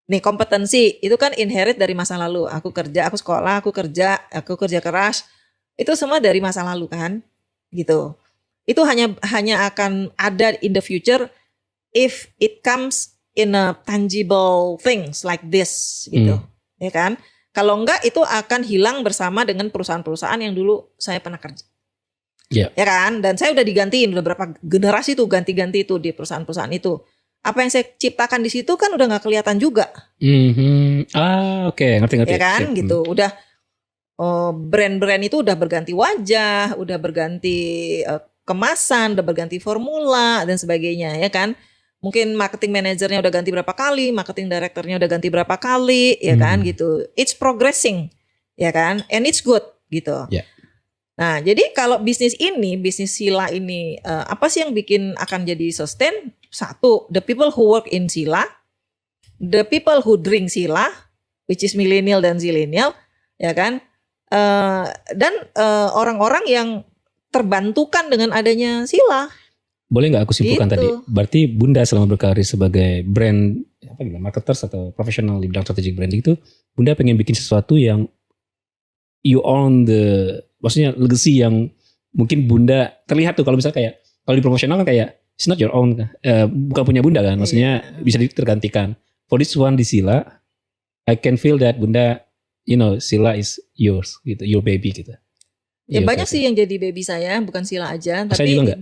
Nih kompetensi itu kan inherit dari masa lalu. Aku kerja, aku sekolah, aku kerja keras. Itu semua dari masa lalu kan, gitu. Itu hanya akan ada in the future if it comes in a tangible things like this, gitu, ya kan? Kalau enggak itu akan hilang bersama dengan perusahaan-perusahaan yang dulu saya pernah kerja. Ya. Ya kan? Dan saya udah digantiin, udah berapa generasi tuh ganti-ganti tuh di perusahaan-perusahaan itu. Apa yang saya ciptakan di situ kan udah nggak kelihatan juga. Oke, ngerti. Ya kan, Siap. gitu. Udah brand-brand itu udah berganti wajah, udah berganti kemasan, udah berganti formula dan sebagainya, ya kan? Mungkin marketing manajernya udah ganti berapa kali, marketing directornya udah ganti berapa kali, ya kan, gitu. It's progressing, ya kan? And it's good, gitu. Yeah. Nah, jadi kalau bisnis Sila ini, apa sih yang bikin akan jadi sustain? Satu, the people who work in Sila, the people who drink Sila, which is millennial dan zillennial, ya kan? Dan orang-orang yang terbantukan dengan adanya Sila. Boleh nggak aku simpulkan Gitu. tadi? Berarti Bunda selama berkarir sebagai brand marketers atau profesional di bidang strategic branding itu, Bunda pengen bikin sesuatu yang you own maksudnya legacy yang mungkin Bunda terlihat tuh kalau misalnya kayak kalau di profesional kan kayak it's not your own, bukan punya Bunda kan, maksudnya bisa tergantikan. For this one di Sila, I can feel that Bunda, Sila is yours gitu, your baby gitu. Ya banyak sih yang jadi baby saya, bukan Sila aja, Saya tapi juga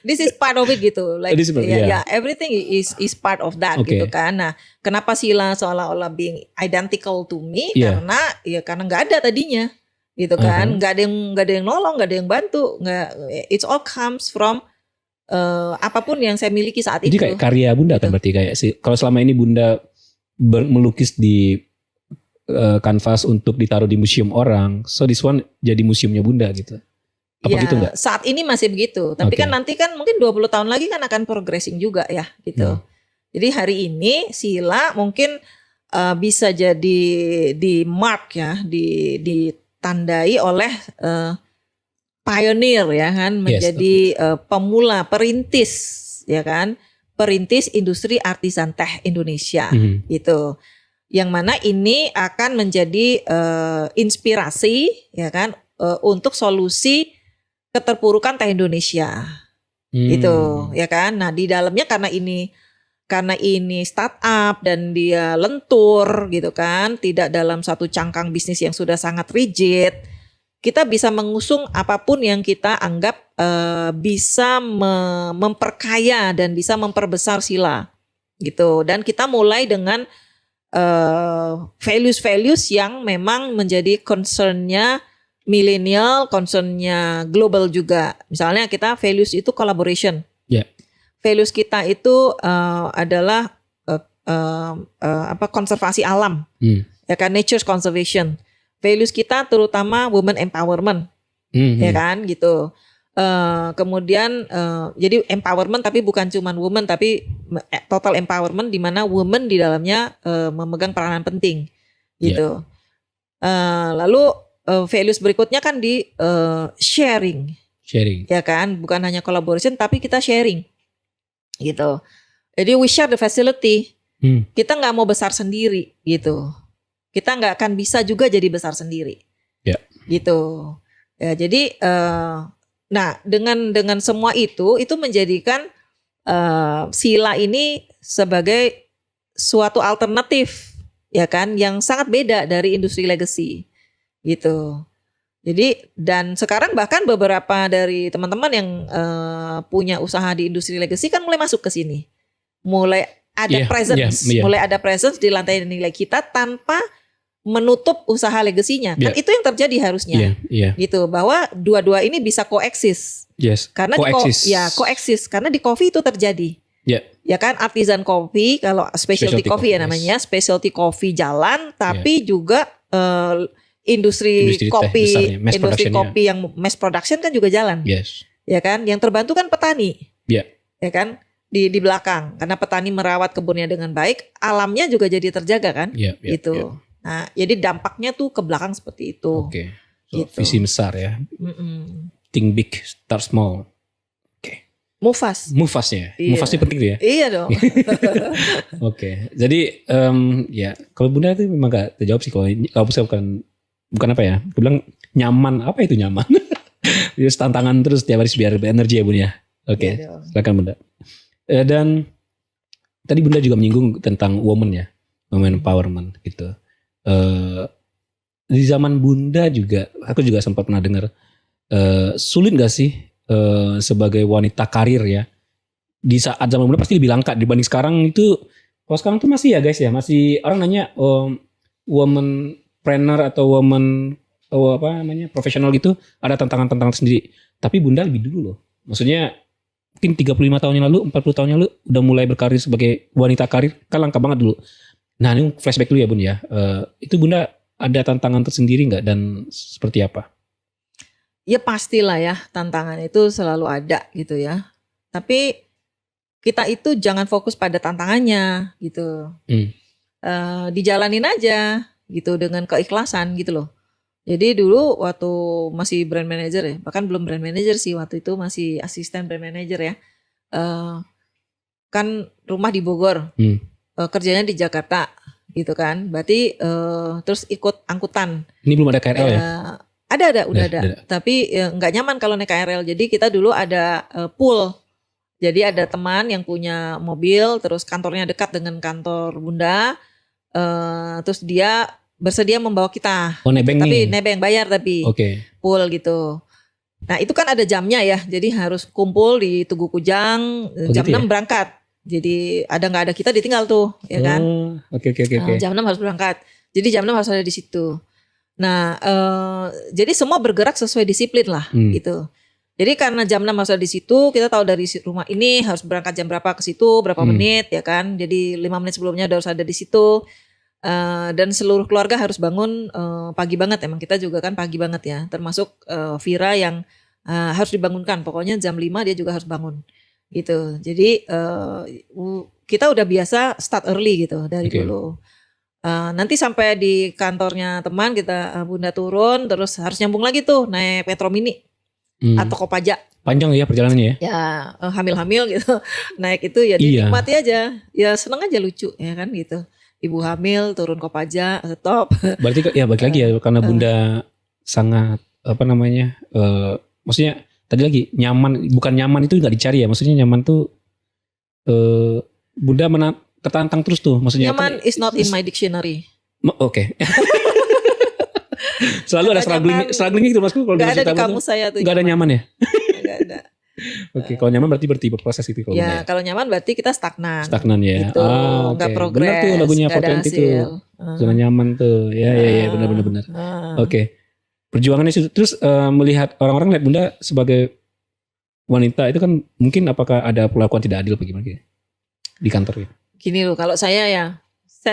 this is part of it gitu. Like everything is part of that gitu kan. Nah, kenapa Sila seolah-olah being identical to me? Karena nggak ada tadinya, gitu kan. Nggak ada yang nolong, nggak ada yang bantu, it's all comes from apapun yang saya miliki saat itu. Jadi kayak karya Bunda kan berarti kayak kalau selama ini Bunda melukis di kanvas untuk ditaruh di museum orang, so this one jadi museumnya Bunda gitu. Apa gitu enggak? Saat ini masih begitu, tapi kan nanti kan mungkin 20 tahun lagi kan akan progressing juga ya gitu. Jadi hari ini Sila mungkin bisa jadi di mark ya, ditandai oleh pioneer ya kan, menjadi pemula, perintis ya kan, perintis industri artisan teh Indonesia gitu. Yang mana ini akan menjadi inspirasi ya kan untuk solusi keterpurukan teh Indonesia gitu ya kan. Nah di dalamnya karena ini startup dan dia lentur gitu kan, tidak dalam satu cangkang bisnis yang sudah sangat rigid, kita bisa mengusung apapun yang kita anggap bisa memperkaya dan bisa memperbesar Sila gitu. Dan kita mulai dengan values yang memang menjadi concernnya milenial, concernnya global juga. Misalnya kita values itu collaboration. Values kita itu adalah konservasi alam, ya kan, nature's conservation. Values kita terutama women empowerment, ya kan, gitu. Kemudian jadi empowerment tapi bukan cuma women tapi total empowerment di mana women di dalamnya memegang peranan penting gitu. Lalu values berikutnya kan di sharing ya kan, bukan hanya collaboration tapi kita sharing gitu. Jadi we share the facility. Kita nggak mau besar sendiri gitu, kita nggak akan bisa juga jadi besar sendiri gitu ya. Jadi nah, dengan semua itu menjadikan Sila ini sebagai suatu alternatif ya kan, yang sangat beda dari industri legacy gitu. Jadi dan sekarang bahkan beberapa dari teman-teman yang punya usaha di industri legacy kan mulai masuk ke sini, mulai ada mulai ada presence di lantai nilai kita tanpa menutup usaha legasinya. Kan itu yang terjadi harusnya. Gitu, bahwa dua-dua ini bisa koeksis. Karena koeksis karena di coffee itu terjadi. Ya kan, artisan coffee, kalau specialty coffee ya namanya, specialty coffee jalan, tapi juga industri kopi, industri kopi yang mass production kan juga jalan. Ya kan, yang terbantu kan petani. Ya kan, di belakang, karena petani merawat kebunnya dengan baik, alamnya juga jadi terjaga kan. Gitu. Nah, jadi dampaknya tuh ke belakang seperti itu. So, gitu. Visi besar ya. Think big, start small. Mufas. Mufasnya. Iya. Mufasnya penting tuh ya. Iya dong. Oke. Jadi ya kalau Bunda itu memang gak terjawab sih kalau saya bukan apa ya. Aku bilang nyaman. Apa itu nyaman? Terus tantangan terus tiap hari biar berenergi ya Bunda ya. Oke. Iya dong. Silakan Bunda. Dan tadi Bunda juga menyinggung tentang woman ya. Woman empowerment gitu. Di zaman Bunda juga, aku juga sempat pernah dengar, sulit gak sih sebagai wanita karir ya, di saat zaman Bunda pasti lebih langka dibanding sekarang itu. Kalau sekarang tuh masih ya guys ya, masih orang nanya woman trainer atau woman apa namanya profesional gitu, ada tantangan-tantangan sendiri. Tapi Bunda lebih dulu loh. Maksudnya mungkin 35 tahun yang lalu, 40 tahun yang lalu udah mulai berkarir sebagai wanita karir, kan langka banget dulu. Nah ini flashback dulu ya Bun ya. Itu Bunda ada tantangan tersendiri nggak dan seperti apa? Ya pastilah ya, tantangan itu selalu ada gitu ya. Tapi kita itu jangan fokus pada tantangannya gitu. Dijalanin aja gitu dengan keikhlasan gitu loh. Jadi dulu waktu masih brand manager ya, bahkan belum brand manager sih, waktu itu masih asisten brand manager ya. Kan rumah di Bogor, kerjanya di Jakarta gitu kan. Berarti terus ikut angkutan. Ini belum ada KRL ya? Udah ada. Tapi nggak nyaman kalau naik KRL. Jadi kita dulu ada pool. Jadi ada teman yang punya mobil, terus kantornya dekat dengan kantor Bunda. Terus dia bersedia membawa kita. Oh nebeng Tapi nih? nebeng bayar tapi Oke. pool gitu. Nah itu kan ada jamnya ya. Jadi harus kumpul di Tugu Kujang, jam gitu 6 ya? berangkat. Jadi nggak ada kita ditinggal tuh, ya kan? Oke. Jam 6 harus berangkat. Jadi jam 6 harus ada di situ. Nah, jadi semua bergerak sesuai disiplin lah, gitu. Jadi karena jam 6 harus ada di situ, kita tahu dari rumah ini harus berangkat jam berapa ke situ, berapa menit, ya kan? Jadi 5 menit sebelumnya harus ada di situ. Dan seluruh keluarga harus bangun pagi banget. Emang kita juga kan pagi banget ya. Termasuk Vira yang harus dibangunkan. Pokoknya jam 5 dia juga harus bangun. Gitu. Jadi kita udah biasa start early gitu dari dulu. Nanti sampai di kantornya teman kita Bunda turun, terus harus nyambung lagi tuh naik Metro Mini atau Kopaja. Panjang ya perjalanannya ya? Ya hamil-hamil gitu naik itu ya dinikmati aja. Ya seneng aja, lucu ya kan gitu. Ibu hamil turun Kopaja stop. Berarti ya balik lagi ya karena Bunda sangat apa namanya? Maksudnya tadi lagi nyaman, bukan nyaman itu nggak dicari ya. Maksudnya nyaman tuh Bunda tertantang terus tuh. Maksudnya nyaman is not in my dictionary. Oke. Selalu ada strugglingnya gitu Masku kalau nggak ada di kamu kamus saya tuh. Nggak ada nyaman ya? Nggak ada. Oke, kalau nyaman berarti berproses itu kalau ya. Kalau nyaman berarti kita stagnan. Stagnan ya. Gitu. Nggak progres. Benar tuh lagunya 420 itu. Zona nyaman tuh. Ya benar. Oke. Perjuangannya itu terus melihat orang-orang lihat Bunda sebagai wanita itu kan mungkin apakah ada perlakuan tidak adil bagaimana di kantor ya? Gini loh, kalau saya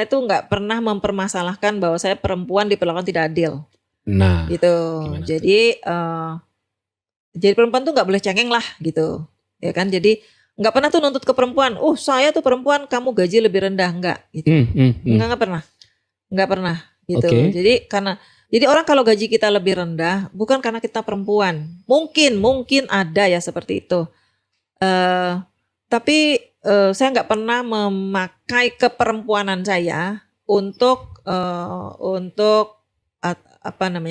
tuh nggak pernah mempermasalahkan bahwa saya perempuan diperlakukan tidak adil. Nah, gitu. Jadi jadi perempuan tuh nggak boleh cengeng lah gitu, ya kan? Jadi nggak pernah tuh nuntut ke perempuan. Saya tuh perempuan, kamu gaji lebih rendah, nggak gitu. Nggak pernah gitu. Okay. Jadi orang kalau gaji kita lebih rendah bukan karena kita perempuan. Mungkin ada ya seperti itu. Tapi saya nggak pernah memakai keperempuanan saya untuk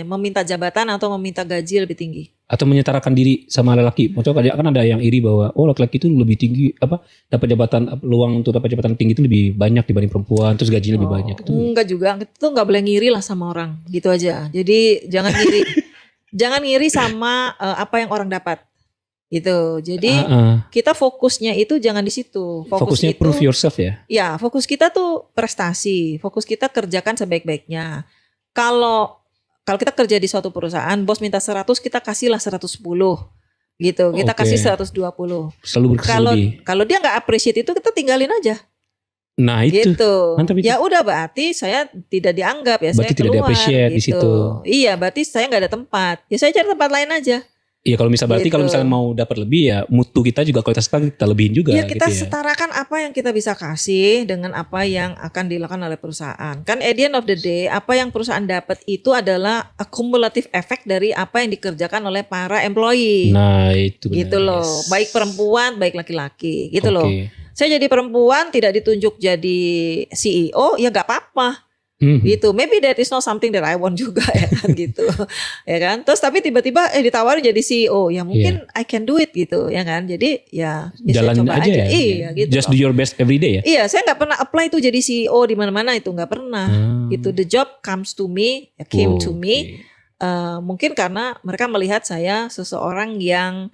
meminta jabatan atau meminta gaji lebih tinggi. Atau menyetarakan diri sama lelaki. Maksudnya kan ada yang iri bahwa laki-laki itu lebih tinggi dapat jabatan, peluang untuk dapat jabatan tinggi itu lebih banyak dibanding perempuan, terus gajinya lebih banyak. Itu enggak juga, itu nggak boleh ngiri lah sama orang, gitu aja. Jadi jangan ngiri, jangan ngiri sama apa yang orang dapat. Gitu. Jadi kita fokusnya itu jangan di situ. Fokusnya itu, prove yourself ya. Ya, fokus kita tuh prestasi. Fokus kita kerjakan sebaik-baiknya. Kalau kita kerja di suatu perusahaan, bos minta 100, kita kasihlah 110. Gitu. Kita kasih 120. Selalu berkesih. Kalau dia nggak appreciate itu, kita tinggalin aja. Nah itu. Gitu. Mantap itu. Ya udah, berarti saya tidak dianggap ya, berarti saya keluar. Tidak di-appreciate gitu. di situ. Iya, berarti saya nggak ada tempat. Ya saya cari tempat lain aja. Iya kalau misalnya berarti Gitu. kalau misalnya mau dapat lebih ya mutu kita juga kualitas kita lebihin juga Ya kita gitu ya. setarakan apa yang kita bisa kasih dengan apa yang akan dilakukan oleh perusahaan. Kan at the end of the day, apa yang perusahaan dapat itu adalah cumulative effect dari apa yang dikerjakan oleh para employee. Nah itu benar. Gitu loh. yes. Baik perempuan, baik laki-laki. Gitu loh. Oke. Saya jadi perempuan tidak ditunjuk jadi CEO, ya nggak apa-apa. Mhm. Gitu. Maybe that is not something that I want juga ya kan gitu. Ya kan? Terus tapi tiba-tiba ditawarin jadi CEO, ya mungkin I can do it gitu ya kan. Jadi ya saya Jalanin coba aja ya. Iya gitu. Just loh. do your best every day ya. Iya, saya nggak pernah apply tuh jadi CEO di mana-mana itu nggak pernah. Gitu. The job comes to me, came to me. Mungkin karena mereka melihat saya seseorang yang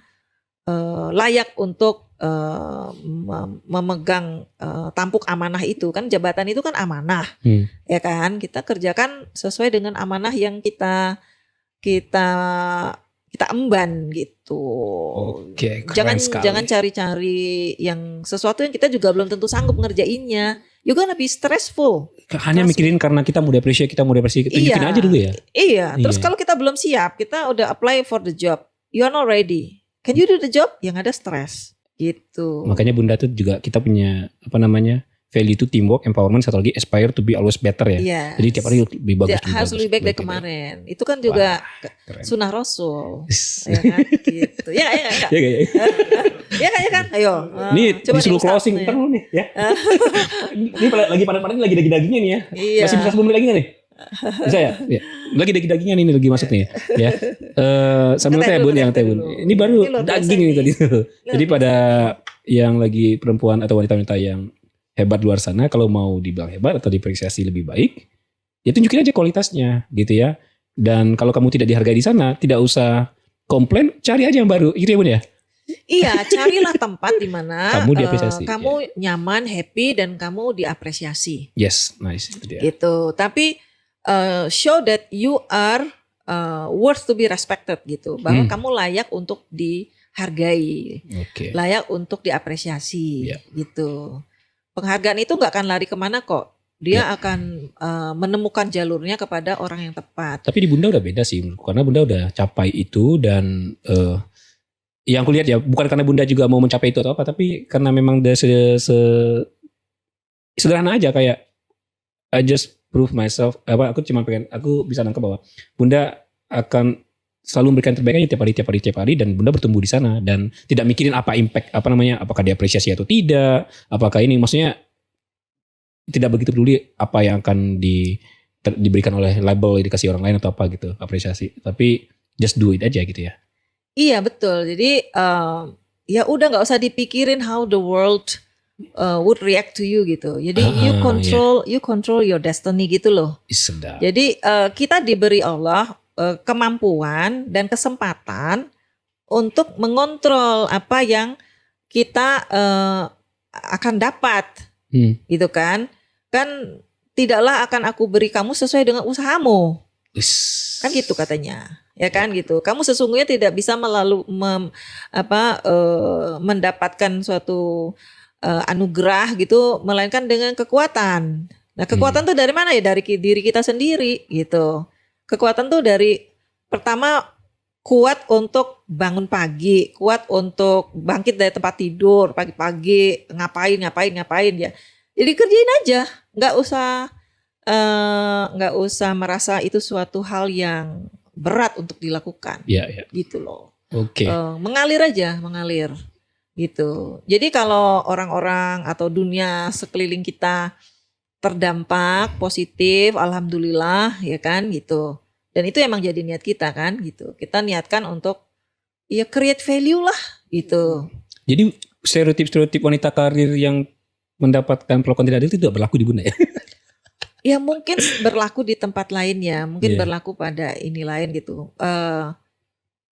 layak untuk memegang tampuk amanah itu. Kan jabatan itu kan amanah, ya kan. Kita kerjakan sesuai dengan amanah yang kita emban gitu. Oke, keren sekali. Jangan cari-cari yang sesuatu yang kita juga belum tentu sanggup ngerjainnya. You're gonna be stressful. Hanya mikirin karena kita mau depresi, tunjukin aja dulu ya. Iya, terus Iya. kalau kita belum siap, kita udah apply for the job. You are not ready. Can you do the job? Yang ada stres. Gitu. Makanya Bunda tuh juga kita punya value itu teamwork, empowerment, satu lagi aspire to be always better ya. Iya. Jadi tiap hari lebih bagus. Harus lebih baik dari kemarin. Itu kan juga Keren. sunnah Rasul. Yes. Ya kan? Gitu. Ya kan? Ya kan? Ayo. Ini coba disuruh nih, Ustaz, closing nih. ntar lu nih ya. Ini lagi panen-panen lagi daging-dagingnya nih ya. Iya. Masih bisa 10 menit lagi gak nih? Bisa ya? Ya. Lagi daging-dagingnya nih lagi masuk nih ya. Sambil Ngeteh teh dulu, Bun yang ngeteh teh Bun. dulu. Ini baru Ini luar biasa daging nih nih. tadi tuh. Luar Jadi biasa. pada yang lagi perempuan atau wanita-wanita yang hebat luar sana, kalau mau dibilang hebat atau diapresiasi lebih baik, ya tunjukin aja kualitasnya gitu ya. Dan kalau kamu tidak dihargai di sana, tidak usah komplain, cari aja yang baru. Gitu ya Bun ya? Iya, carilah tempat di mana Kamu diapresiasi, kamu nyaman, happy dan kamu diapresiasi. Yes, nice. Itu dia. Gitu. Tapi show that you are worth to be respected gitu. Bahwa kamu layak untuk dihargai, Oke. layak untuk diapresiasi Iya. gitu. Penghargaan itu nggak akan lari kemana kok. Dia akan menemukan jalurnya kepada orang yang tepat. Tapi di Bunda udah beda sih, karena Bunda udah capai itu dan yang aku lihat ya bukan karena Bunda juga mau mencapai itu atau apa, tapi karena memang udah sederhana aja kayak I just prove myself. Aku bisa nangkep bahwa Bunda akan selalu memberikan terbaik aja tiap hari dan Bunda bertumbuh di sana dan tidak mikirin apa impact apakah diapresiasi atau tidak, apakah ini maksudnya tidak begitu peduli apa yang akan diberikan oleh label dikasih orang lain atau apa gitu apresiasi, tapi just do it aja gitu ya. Iya betul. Jadi ya udah nggak usah dipikirin how the world would react to you gitu. Jadi you control your destiny gitu loh. Sedap. Jadi kita diberi Allah kemampuan dan kesempatan untuk mengontrol apa yang kita akan dapat, gitu kan? Kan tidaklah akan aku beri kamu sesuai dengan usahamu, kan gitu katanya, ya kan gitu. Kamu sesungguhnya tidak bisa mendapatkan suatu anugerah gitu, melainkan dengan kekuatan. Nah kekuatan tuh dari mana ya? Dari diri kita sendiri gitu. Kekuatan tuh dari pertama kuat untuk bangun pagi, kuat untuk bangkit dari tempat tidur pagi-pagi, ngapain ya. Jadi kerjain aja, nggak usah merasa itu suatu hal yang berat untuk dilakukan. Iya. Gitu loh. Oke. Mengalir gitu. Jadi kalau orang-orang atau dunia sekeliling kita terdampak positif, alhamdulillah ya kan gitu. Dan itu emang jadi niat kita kan gitu. Kita niatkan untuk ya create value lah gitu. Jadi stereotip wanita karir yang mendapatkan perlakuan tidak adil itu tidak berlaku di Bunda ya? Ya mungkin berlaku di tempat lain ya, mungkin berlaku pada ini lain gitu.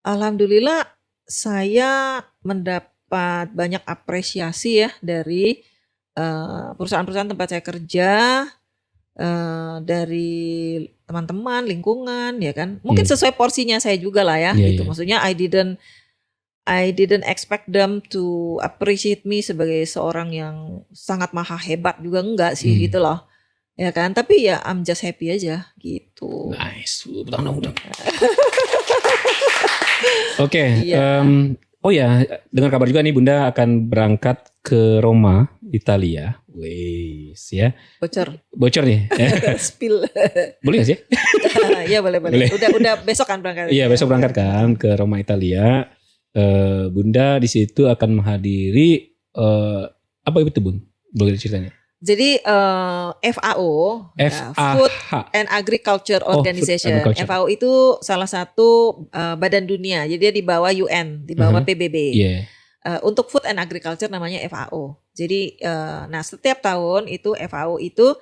Alhamdulillah saya mendapat banyak apresiasi ya dari perusahaan-perusahaan tempat saya kerja, dari teman-teman, lingkungan ya kan. Mungkin sesuai porsinya saya juga lah ya gitu. Maksudnya I didn't expect them to appreciate me sebagai seorang yang sangat maha hebat juga enggak sih gitu loh. Ya kan, tapi ya I'm just happy aja gitu. Nice, betul. Oke, Iya. oh ya, dengar kabar juga nih Bunda akan berangkat ke Roma, Italia. Wis ya, Bocor. bocor nih. Spill. Boleh gak sih? Iya boleh boleh. Boleh. Udah besok kan berangkat. Iya, besok berangkat kan ke Roma, Italia. Bunda di situ akan menghadiri apa itu Bun? Boleh diceritanya? Jadi FAO, ya, Food FAH. and Agriculture Oh, Food Organization. Agriculture. FAO itu salah satu badan dunia. Jadi dia di bawah UN, di bawah PBB. Iya. Untuk Food and Agriculture namanya FAO. Jadi nah setiap tahun itu FAO itu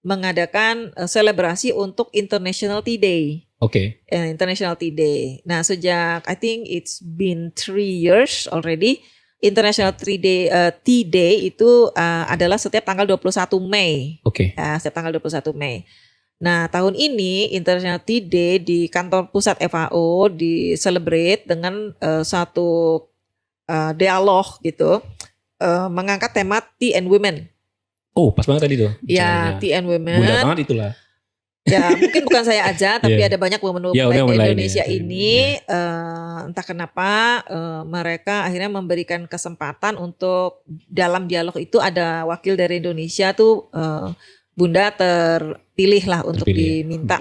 mengadakan selebrasi untuk International Tea Day. Oke. International Tea Day. Nah, sejak I think it's been 3 years already. International Tea Day itu adalah setiap tanggal 21 Mei. Oke. Setiap tanggal 21 Mei. Nah, tahun ini International Tea Day di kantor pusat FAO di-celebrate dengan satu dialog gitu. Mengangkat tema Tea and Women. Oh, pas banget tadi tuh. Ya, Tea and Women. Bunda banget itulah. Ya mungkin bukan saya aja, tapi Yeah. ada banyak women Ya, di women lain Indonesia ya. ini. Entah kenapa mereka akhirnya memberikan kesempatan untuk dalam dialog itu ada wakil dari Indonesia tuh Bunda terpilih lah untuk Terpilih, ya. diminta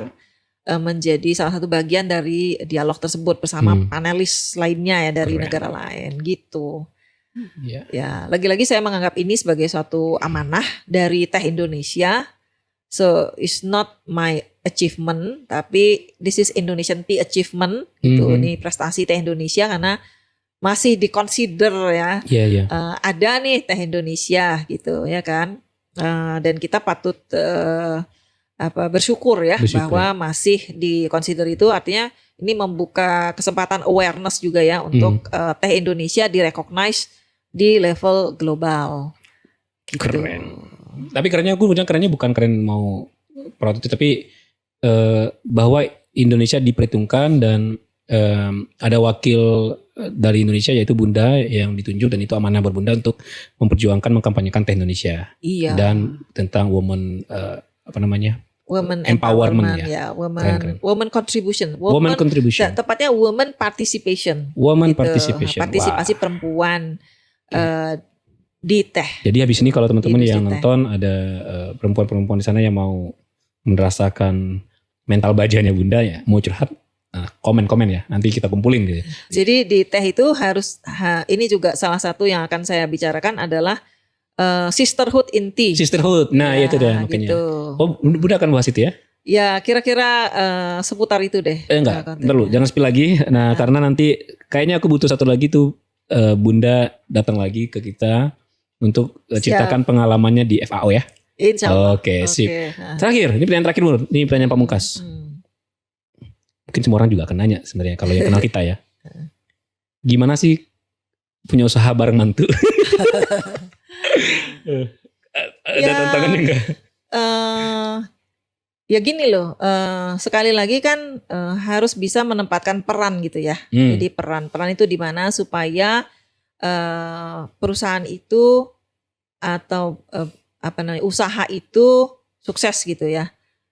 menjadi salah satu bagian dari dialog tersebut bersama panelis lainnya ya dari Keren. negara lain gitu. Iya. Ya, lagi-lagi saya menganggap ini sebagai suatu amanah dari Teh Indonesia. So it's not my achievement, tapi this is Indonesian Tea Achievement gitu. Ini prestasi Teh Indonesia karena masih dikonsider ya. Iya, iya. Ada nih Teh Indonesia gitu ya kan. Dan kita patut bersyukur ya bahwa masih dikonsider itu, artinya ini membuka kesempatan awareness juga ya untuk Teh Indonesia direcognize di level global. Gitu. Keren. Tapi kerennya gue bilang kerennya bukan keren mau produk itu, tapi bahwa Indonesia diperhitungkan dan ada wakil dari Indonesia yaitu Bunda yang ditunjuk, dan itu amanah buat Bunda untuk memperjuangkan mengkampanyekan Teh Indonesia. Iya. Dan tentang woman women empowerment ya, Keren. women contribution, woman contribution, tepatnya women participation, woman gitu. participation, partisipasi perempuan di Teh. Jadi habis ini kalau teman-teman Industri yang teh. nonton ada perempuan-perempuan di sana yang mau merasakan mental bajanya Bunda ya, mau curhat, komen-komen ya, nanti kita kumpulin gitu. Jadi di Teh itu harus ini juga salah satu yang akan saya bicarakan adalah sisterhood in tea. Sisterhood, nah Ya, itu deh makanya. gitu. Oh, Bunda akan bahas itu ya? Ya kira-kira seputar itu deh. Enggak, kontennya. bentar dulu, jangan spill lagi. Nah, karena nanti kayaknya aku butuh satu lagi tuh, Bunda datang lagi ke kita untuk ceritakan pengalamannya di FAO ya. Insya Allah. Oke, sip. Nah. Terakhir, ini pertanyaan terakhir dulu. Ini pertanyaan pamungkas. Mungkin semua orang juga akan nanya sebenarnya kalau yang kenal kita ya. Gimana sih punya usaha bareng mantu? Ada tantangannya enggak? Ya gini loh, sekali lagi kan harus bisa menempatkan peran gitu ya. Jadi peran itu di mana supaya perusahaan itu atau usaha itu sukses gitu ya.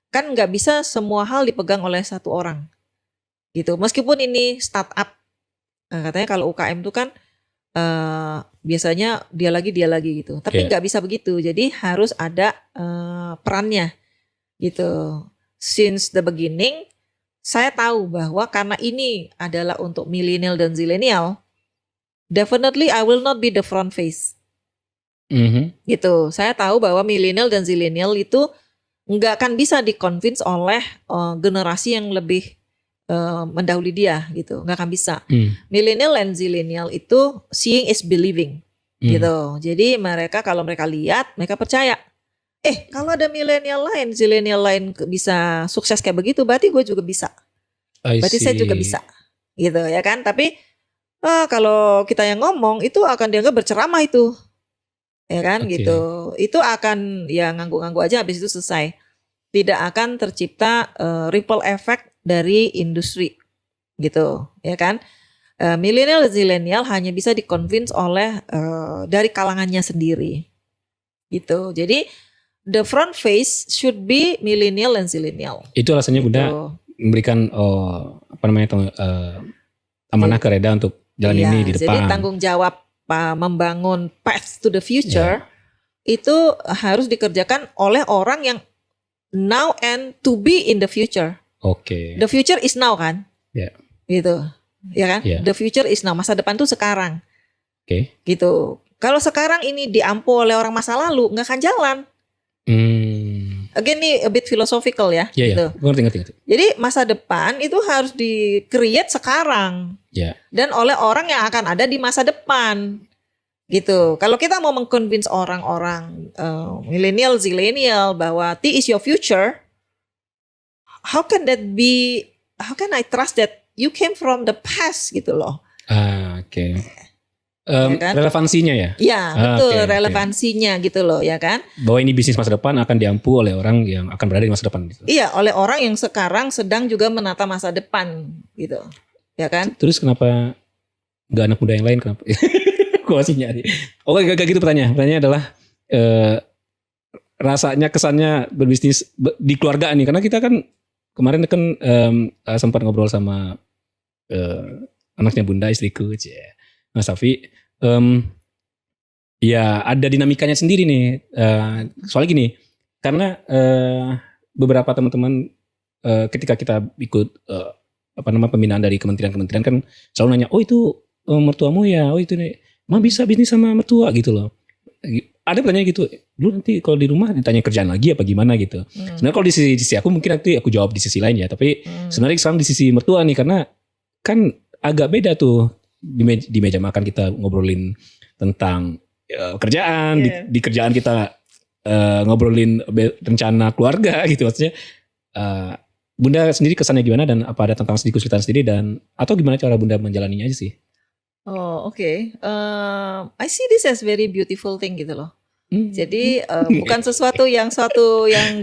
Kan nggak bisa semua hal dipegang oleh satu orang gitu. Meskipun ini startup, katanya kalau UKM itu kan biasanya dia lagi gitu. Tapi nggak bisa begitu. Jadi harus ada perannya gitu. Since the beginning, saya tahu bahwa karena ini adalah untuk milenial dan zilenial, definitely I will not be the front face. Gitu. Saya tahu bahwa milenial dan zilenial itu nggak akan bisa di-convince oleh generasi yang lebih mendahului dia gitu, nggak akan bisa. Millennial and zilenial itu seeing is believing gitu. Jadi mereka kalau mereka lihat, mereka percaya. Kalau ada milenial lain, zilenial lain bisa sukses kayak begitu, berarti gue juga bisa. Berarti saya juga bisa, gitu ya kan? Tapi kalau kita yang ngomong itu akan dianggap berceramah itu, ya kan? Gitu. Itu akan ya ngangguk-ngangguk aja, habis itu selesai. Tidak akan tercipta ripple effect dari industri gitu ya kan. Milenial dan zilenial hanya bisa di-convince oleh dari kalangannya sendiri gitu. Jadi the front face should be millennial dan zilenial. Itu alasannya gitu. Bunda memberikan amanah ke Reda untuk jalan Iya, ini di depan. jadi tanggung jawab membangun path to the future itu harus dikerjakan oleh orang yang now and to be in the future. Oke. The future is now kan? Ya. Gitu. Ya kan? Ya. The future is now. Masa depan tuh sekarang. Oke. Gitu. Kalau sekarang ini diampu oleh orang masa lalu, nggak akan jalan. Again nih a bit philosophical ya. Iya, gitu. ngerti. Jadi masa depan itu harus di-create sekarang. Ya. Dan oleh orang yang akan ada di masa depan. Gitu. Kalau kita mau mengconvince orang-orang millennial, zillennial bahwa T is your future, how can I trust that you came from the past gitu loh. Oke. Ya kan? Relevansinya ya? Iya, betul, oke. relevansinya gitu loh, ya kan? Bahwa ini bisnis masa depan akan diampu oleh orang yang akan berada di masa depan gitu. Iya, oleh orang yang sekarang sedang juga menata masa depan gitu. Ya kan? Terus kenapa nggak anak muda yang lain, kenapa? Gue masih nyari. Oke, gak gitu pertanyaannya. Pertanyaannya adalah rasanya, kesannya berbisnis di keluarga nih. Karena kita kan kemarin kan sempat ngobrol sama anaknya Bunda, istriku, Mas Safi. Ya ada dinamikanya sendiri nih. Soalnya gini, karena beberapa teman-teman ketika kita ikut pembinaan dari kementerian-kementerian kan selalu nanya, oh itu mertuamu ya, oh itu nih, mah bisa bisnis sama mertua gitu loh. Ada pertanyaan gitu, lu nanti kalau di rumah ditanya kerjaan lagi apa gimana gitu. Sebenarnya kalau di sisi aku mungkin nanti aku jawab di sisi lain ya, tapi sebenarnya sekarang di sisi mertua nih, karena kan agak beda tuh di meja makan kita ngobrolin tentang kerjaan, di kerjaan kita ngobrolin rencana keluarga gitu. Maksudnya Bunda sendiri kesannya gimana, dan apa ada tentang sedikit kesulitan sendiri, dan atau gimana cara Bunda menjalaninya aja sih? Oh oke. I see this as very beautiful thing gitu loh. Jadi bukan sesuatu yang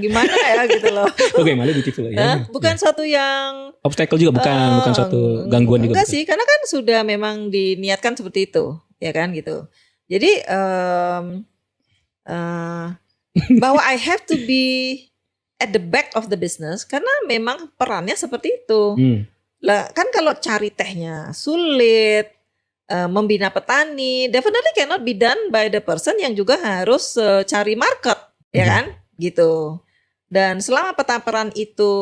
gimana ya gitu loh. Oke, malah beautiful ya. Bukan suatu yang obstacle juga bukan suatu gangguan juga. Enggak sih, karena kan sudah memang diniatkan seperti itu, ya kan gitu. Jadi bahwa I have to be at the back of the business karena memang perannya seperti itu. Lah kan kalau cari tehnya sulit, membina petani definitely cannot be done by the person yang juga harus cari market, ya kan gitu. Dan selama peran itu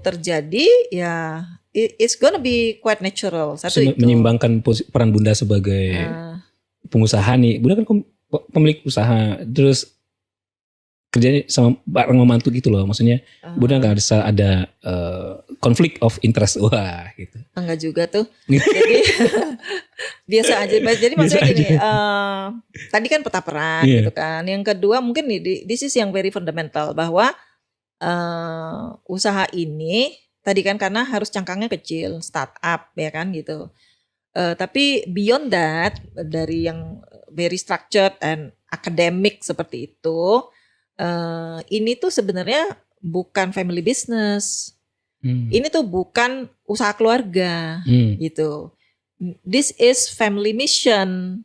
terjadi, ya it's gonna be quite natural. Satu itu menyimbangkan peran Bunda sebagai pengusaha nih. Bunda kan pemilik usaha, terus kerjanya sama bareng membantu gitu loh. Maksudnya Bunda nggak ada konflik of interest, wah gitu. Enggak juga tuh. Jadi biasa aja. Jadi maksudnya gini, tadi kan peta peran gitu kan. Yang kedua mungkin nih, this is yang very fundamental, bahwa usaha ini tadi kan karena harus cangkangnya kecil, startup ya kan gitu. Tapi beyond that, dari yang very structured and academic seperti itu, ini tuh sebenarnya bukan family business. Ini tuh bukan usaha keluarga gitu. This is family mission.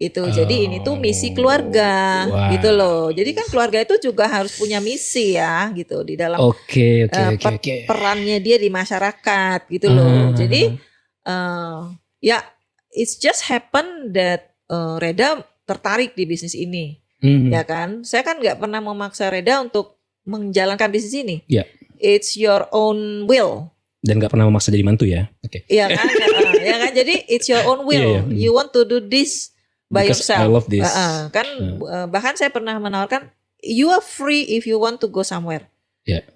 Itu jadi ini tuh misi keluarga gitu loh. Jadi kan keluarga itu juga harus punya misi ya gitu di dalam perannya dia di masyarakat gitu loh. Jadi ya it's just happen that Reda tertarik di bisnis ini, ya kan. Saya kan nggak pernah memaksa Reda untuk menjalankan bisnis ini. It's your own will. Dan nggak pernah memaksa jadi mantu ya. Iya kan, ya kan. Jadi it's your own will. You want to do this by because yourself. I love this. Bahkan saya pernah menawarkan, you are free if you want to go somewhere.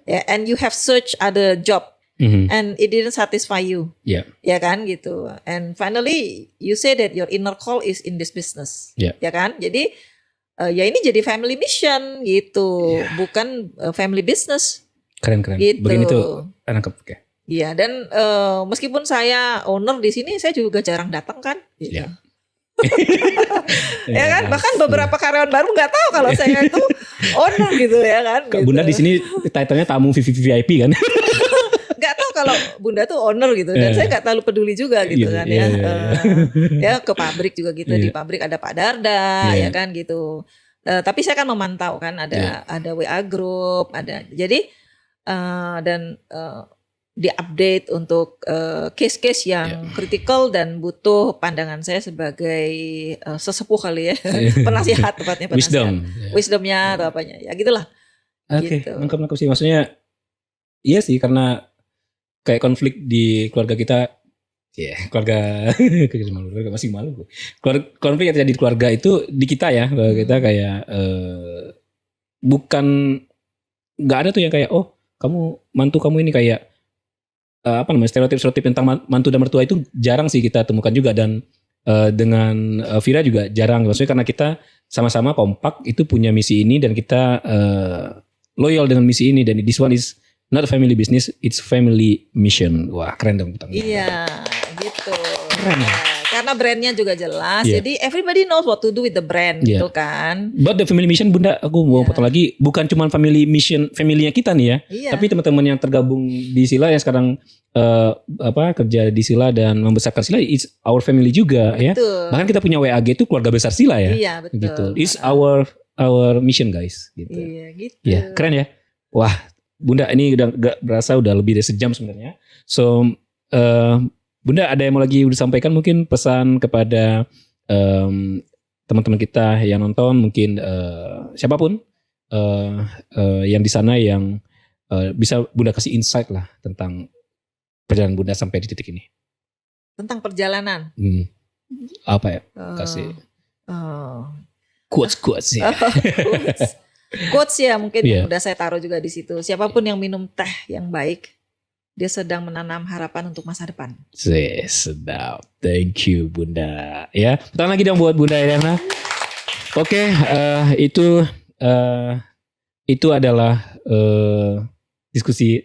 And you have searched other job and it didn't satisfy you. Ya kan gitu. And finally you say that your inner call is in this business. Ya kan? Jadi ya ini jadi family mission gitu, bukan family business. Keren. Gitu. Begini tuh nangkep. Iya, dan meskipun saya owner di sini, saya juga jarang datang kan. Gitu. Ya kan, bahkan beberapa karyawan baru nggak tahu kalau saya itu owner gitu ya kan. Gitu. Bunda di sini title-nya tamu VIP kan. Nggak tahu kalau Bunda tuh owner gitu, dan saya nggak terlalu peduli juga gitu kan ya. Ya ke pabrik juga gitu, di pabrik ada Pak Darda ya kan gitu. Tapi saya kan memantau kan, ada WA group, ada. Jadi diupdate untuk case-case Ya. yang kritikal dan butuh pandangan saya sebagai sesepuh kali ya, penasihat tepatnya penasihat, Wisdom. Ya. wisdomnya atau apanya, ya gitulah. Oke, Gitu. nangkep sih. Maksudnya iya sih, karena kayak konflik di keluarga kita, keluarga masih malu. Konflik yang terjadi di keluarga itu di kita ya, bahwa kita kayak bukan, nggak ada tuh yang kayak kamu mantu kamu ini kayak stereotip tentang mantu dan mertua itu jarang sih kita temukan juga, dan dengan Vira juga jarang, maksudnya karena kita sama-sama kompak itu punya misi ini dan kita loyal dengan misi ini, dan this one is not a family business, it's family mission. Wah, keren dong. Iya, gitu. Keren. Ya, karena brandnya juga jelas, Yeah. jadi everybody knows what to do with the brand, gitu kan. But the family mission, Bunda, aku mau potong lagi, bukan cuma family mission, familynya kita nih ya, Iya. tapi teman-teman yang tergabung di Sila yang sekarang kerja di Sila dan membesarkan Sila, it's our family juga. Betul. Ya. Bahkan kita punya WAG itu keluarga besar Sila ya. Iya, betul. Gitu. It's our mission, guys. Gitu. Iya, gitu. Ya, keren ya. Wah, Bunda, ini udah gak berasa udah lebih dari sejam sebenarnya. So, Bunda ada yang mau lagi udah sampaikan, mungkin pesan kepada teman-teman kita yang nonton, mungkin siapapun yang di sana yang bisa Bunda kasih insight lah tentang perjalanan Bunda sampai di titik ini. Tentang perjalanan. Apa ya? Kasih quotes ya. Quotes ya mungkin Iya. yang udah saya taruh juga di situ. Siapapun yang minum teh yang baik, dia sedang menanam harapan untuk masa depan. Sedap. Thank you, Bunda. Ya, pertanyaan lagi dong buat Bunda Eliana. Oke, itu adalah diskusi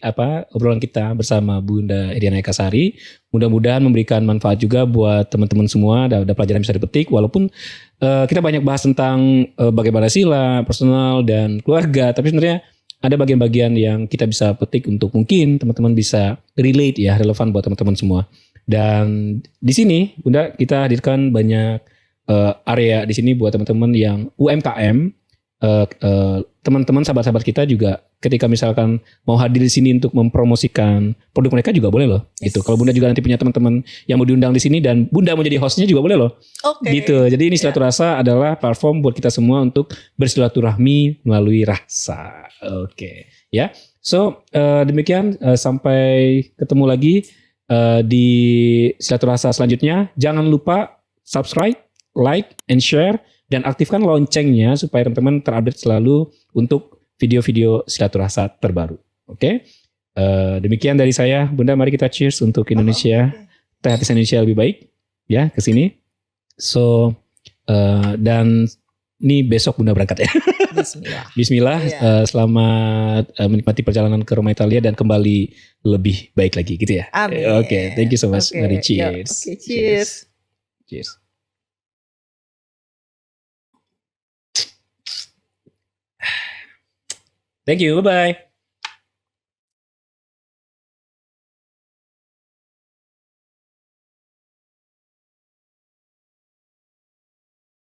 obrolan kita bersama Bunda Eliana Ekasari. Mudah-mudahan memberikan manfaat juga buat teman-teman semua. Ada pelajaran yang bisa dipetik. Walaupun kita banyak bahas tentang bagaimana sila, personal dan keluarga, tapi sebenarnya ada bagian-bagian yang kita bisa petik untuk mungkin teman-teman bisa relate ya, relevan buat teman-teman semua. Dan di sini Bunda kita hadirkan banyak area di sini buat teman-teman yang UMKM, teman-teman sahabat-sahabat kita juga ketika misalkan mau hadir di sini untuk mempromosikan produk mereka juga boleh loh. Yes. Gitu. Kalau Bunda juga nanti punya teman-teman yang mau diundang di sini dan Bunda mau jadi hostnya juga boleh loh. Oke. Gitu. Jadi ini Silaturasa adalah platform buat kita semua untuk bersilaturahmi melalui rasa. Oke. Ya. So demikian, sampai ketemu lagi di Silaturasa selanjutnya. Jangan lupa subscribe, like, and share, dan aktifkan loncengnya supaya teman-teman terupdate selalu untuk video-video Silaturasa terbaru. Oke. Demikian dari saya, Bunda. Mari kita cheers untuk Indonesia. Teh Hati Indonesia lebih baik. Ya, ke sini. So, dan ini besok Bunda berangkat ya. Bismillah. Bismillah. Iya. Selamat menikmati perjalanan ke rumah Italia dan kembali lebih baik lagi gitu ya. Amin. Oke, thank you so much. Oke, Mari yuk. cheers. Oke, cheers. Cheers. Thank you. Bye-bye.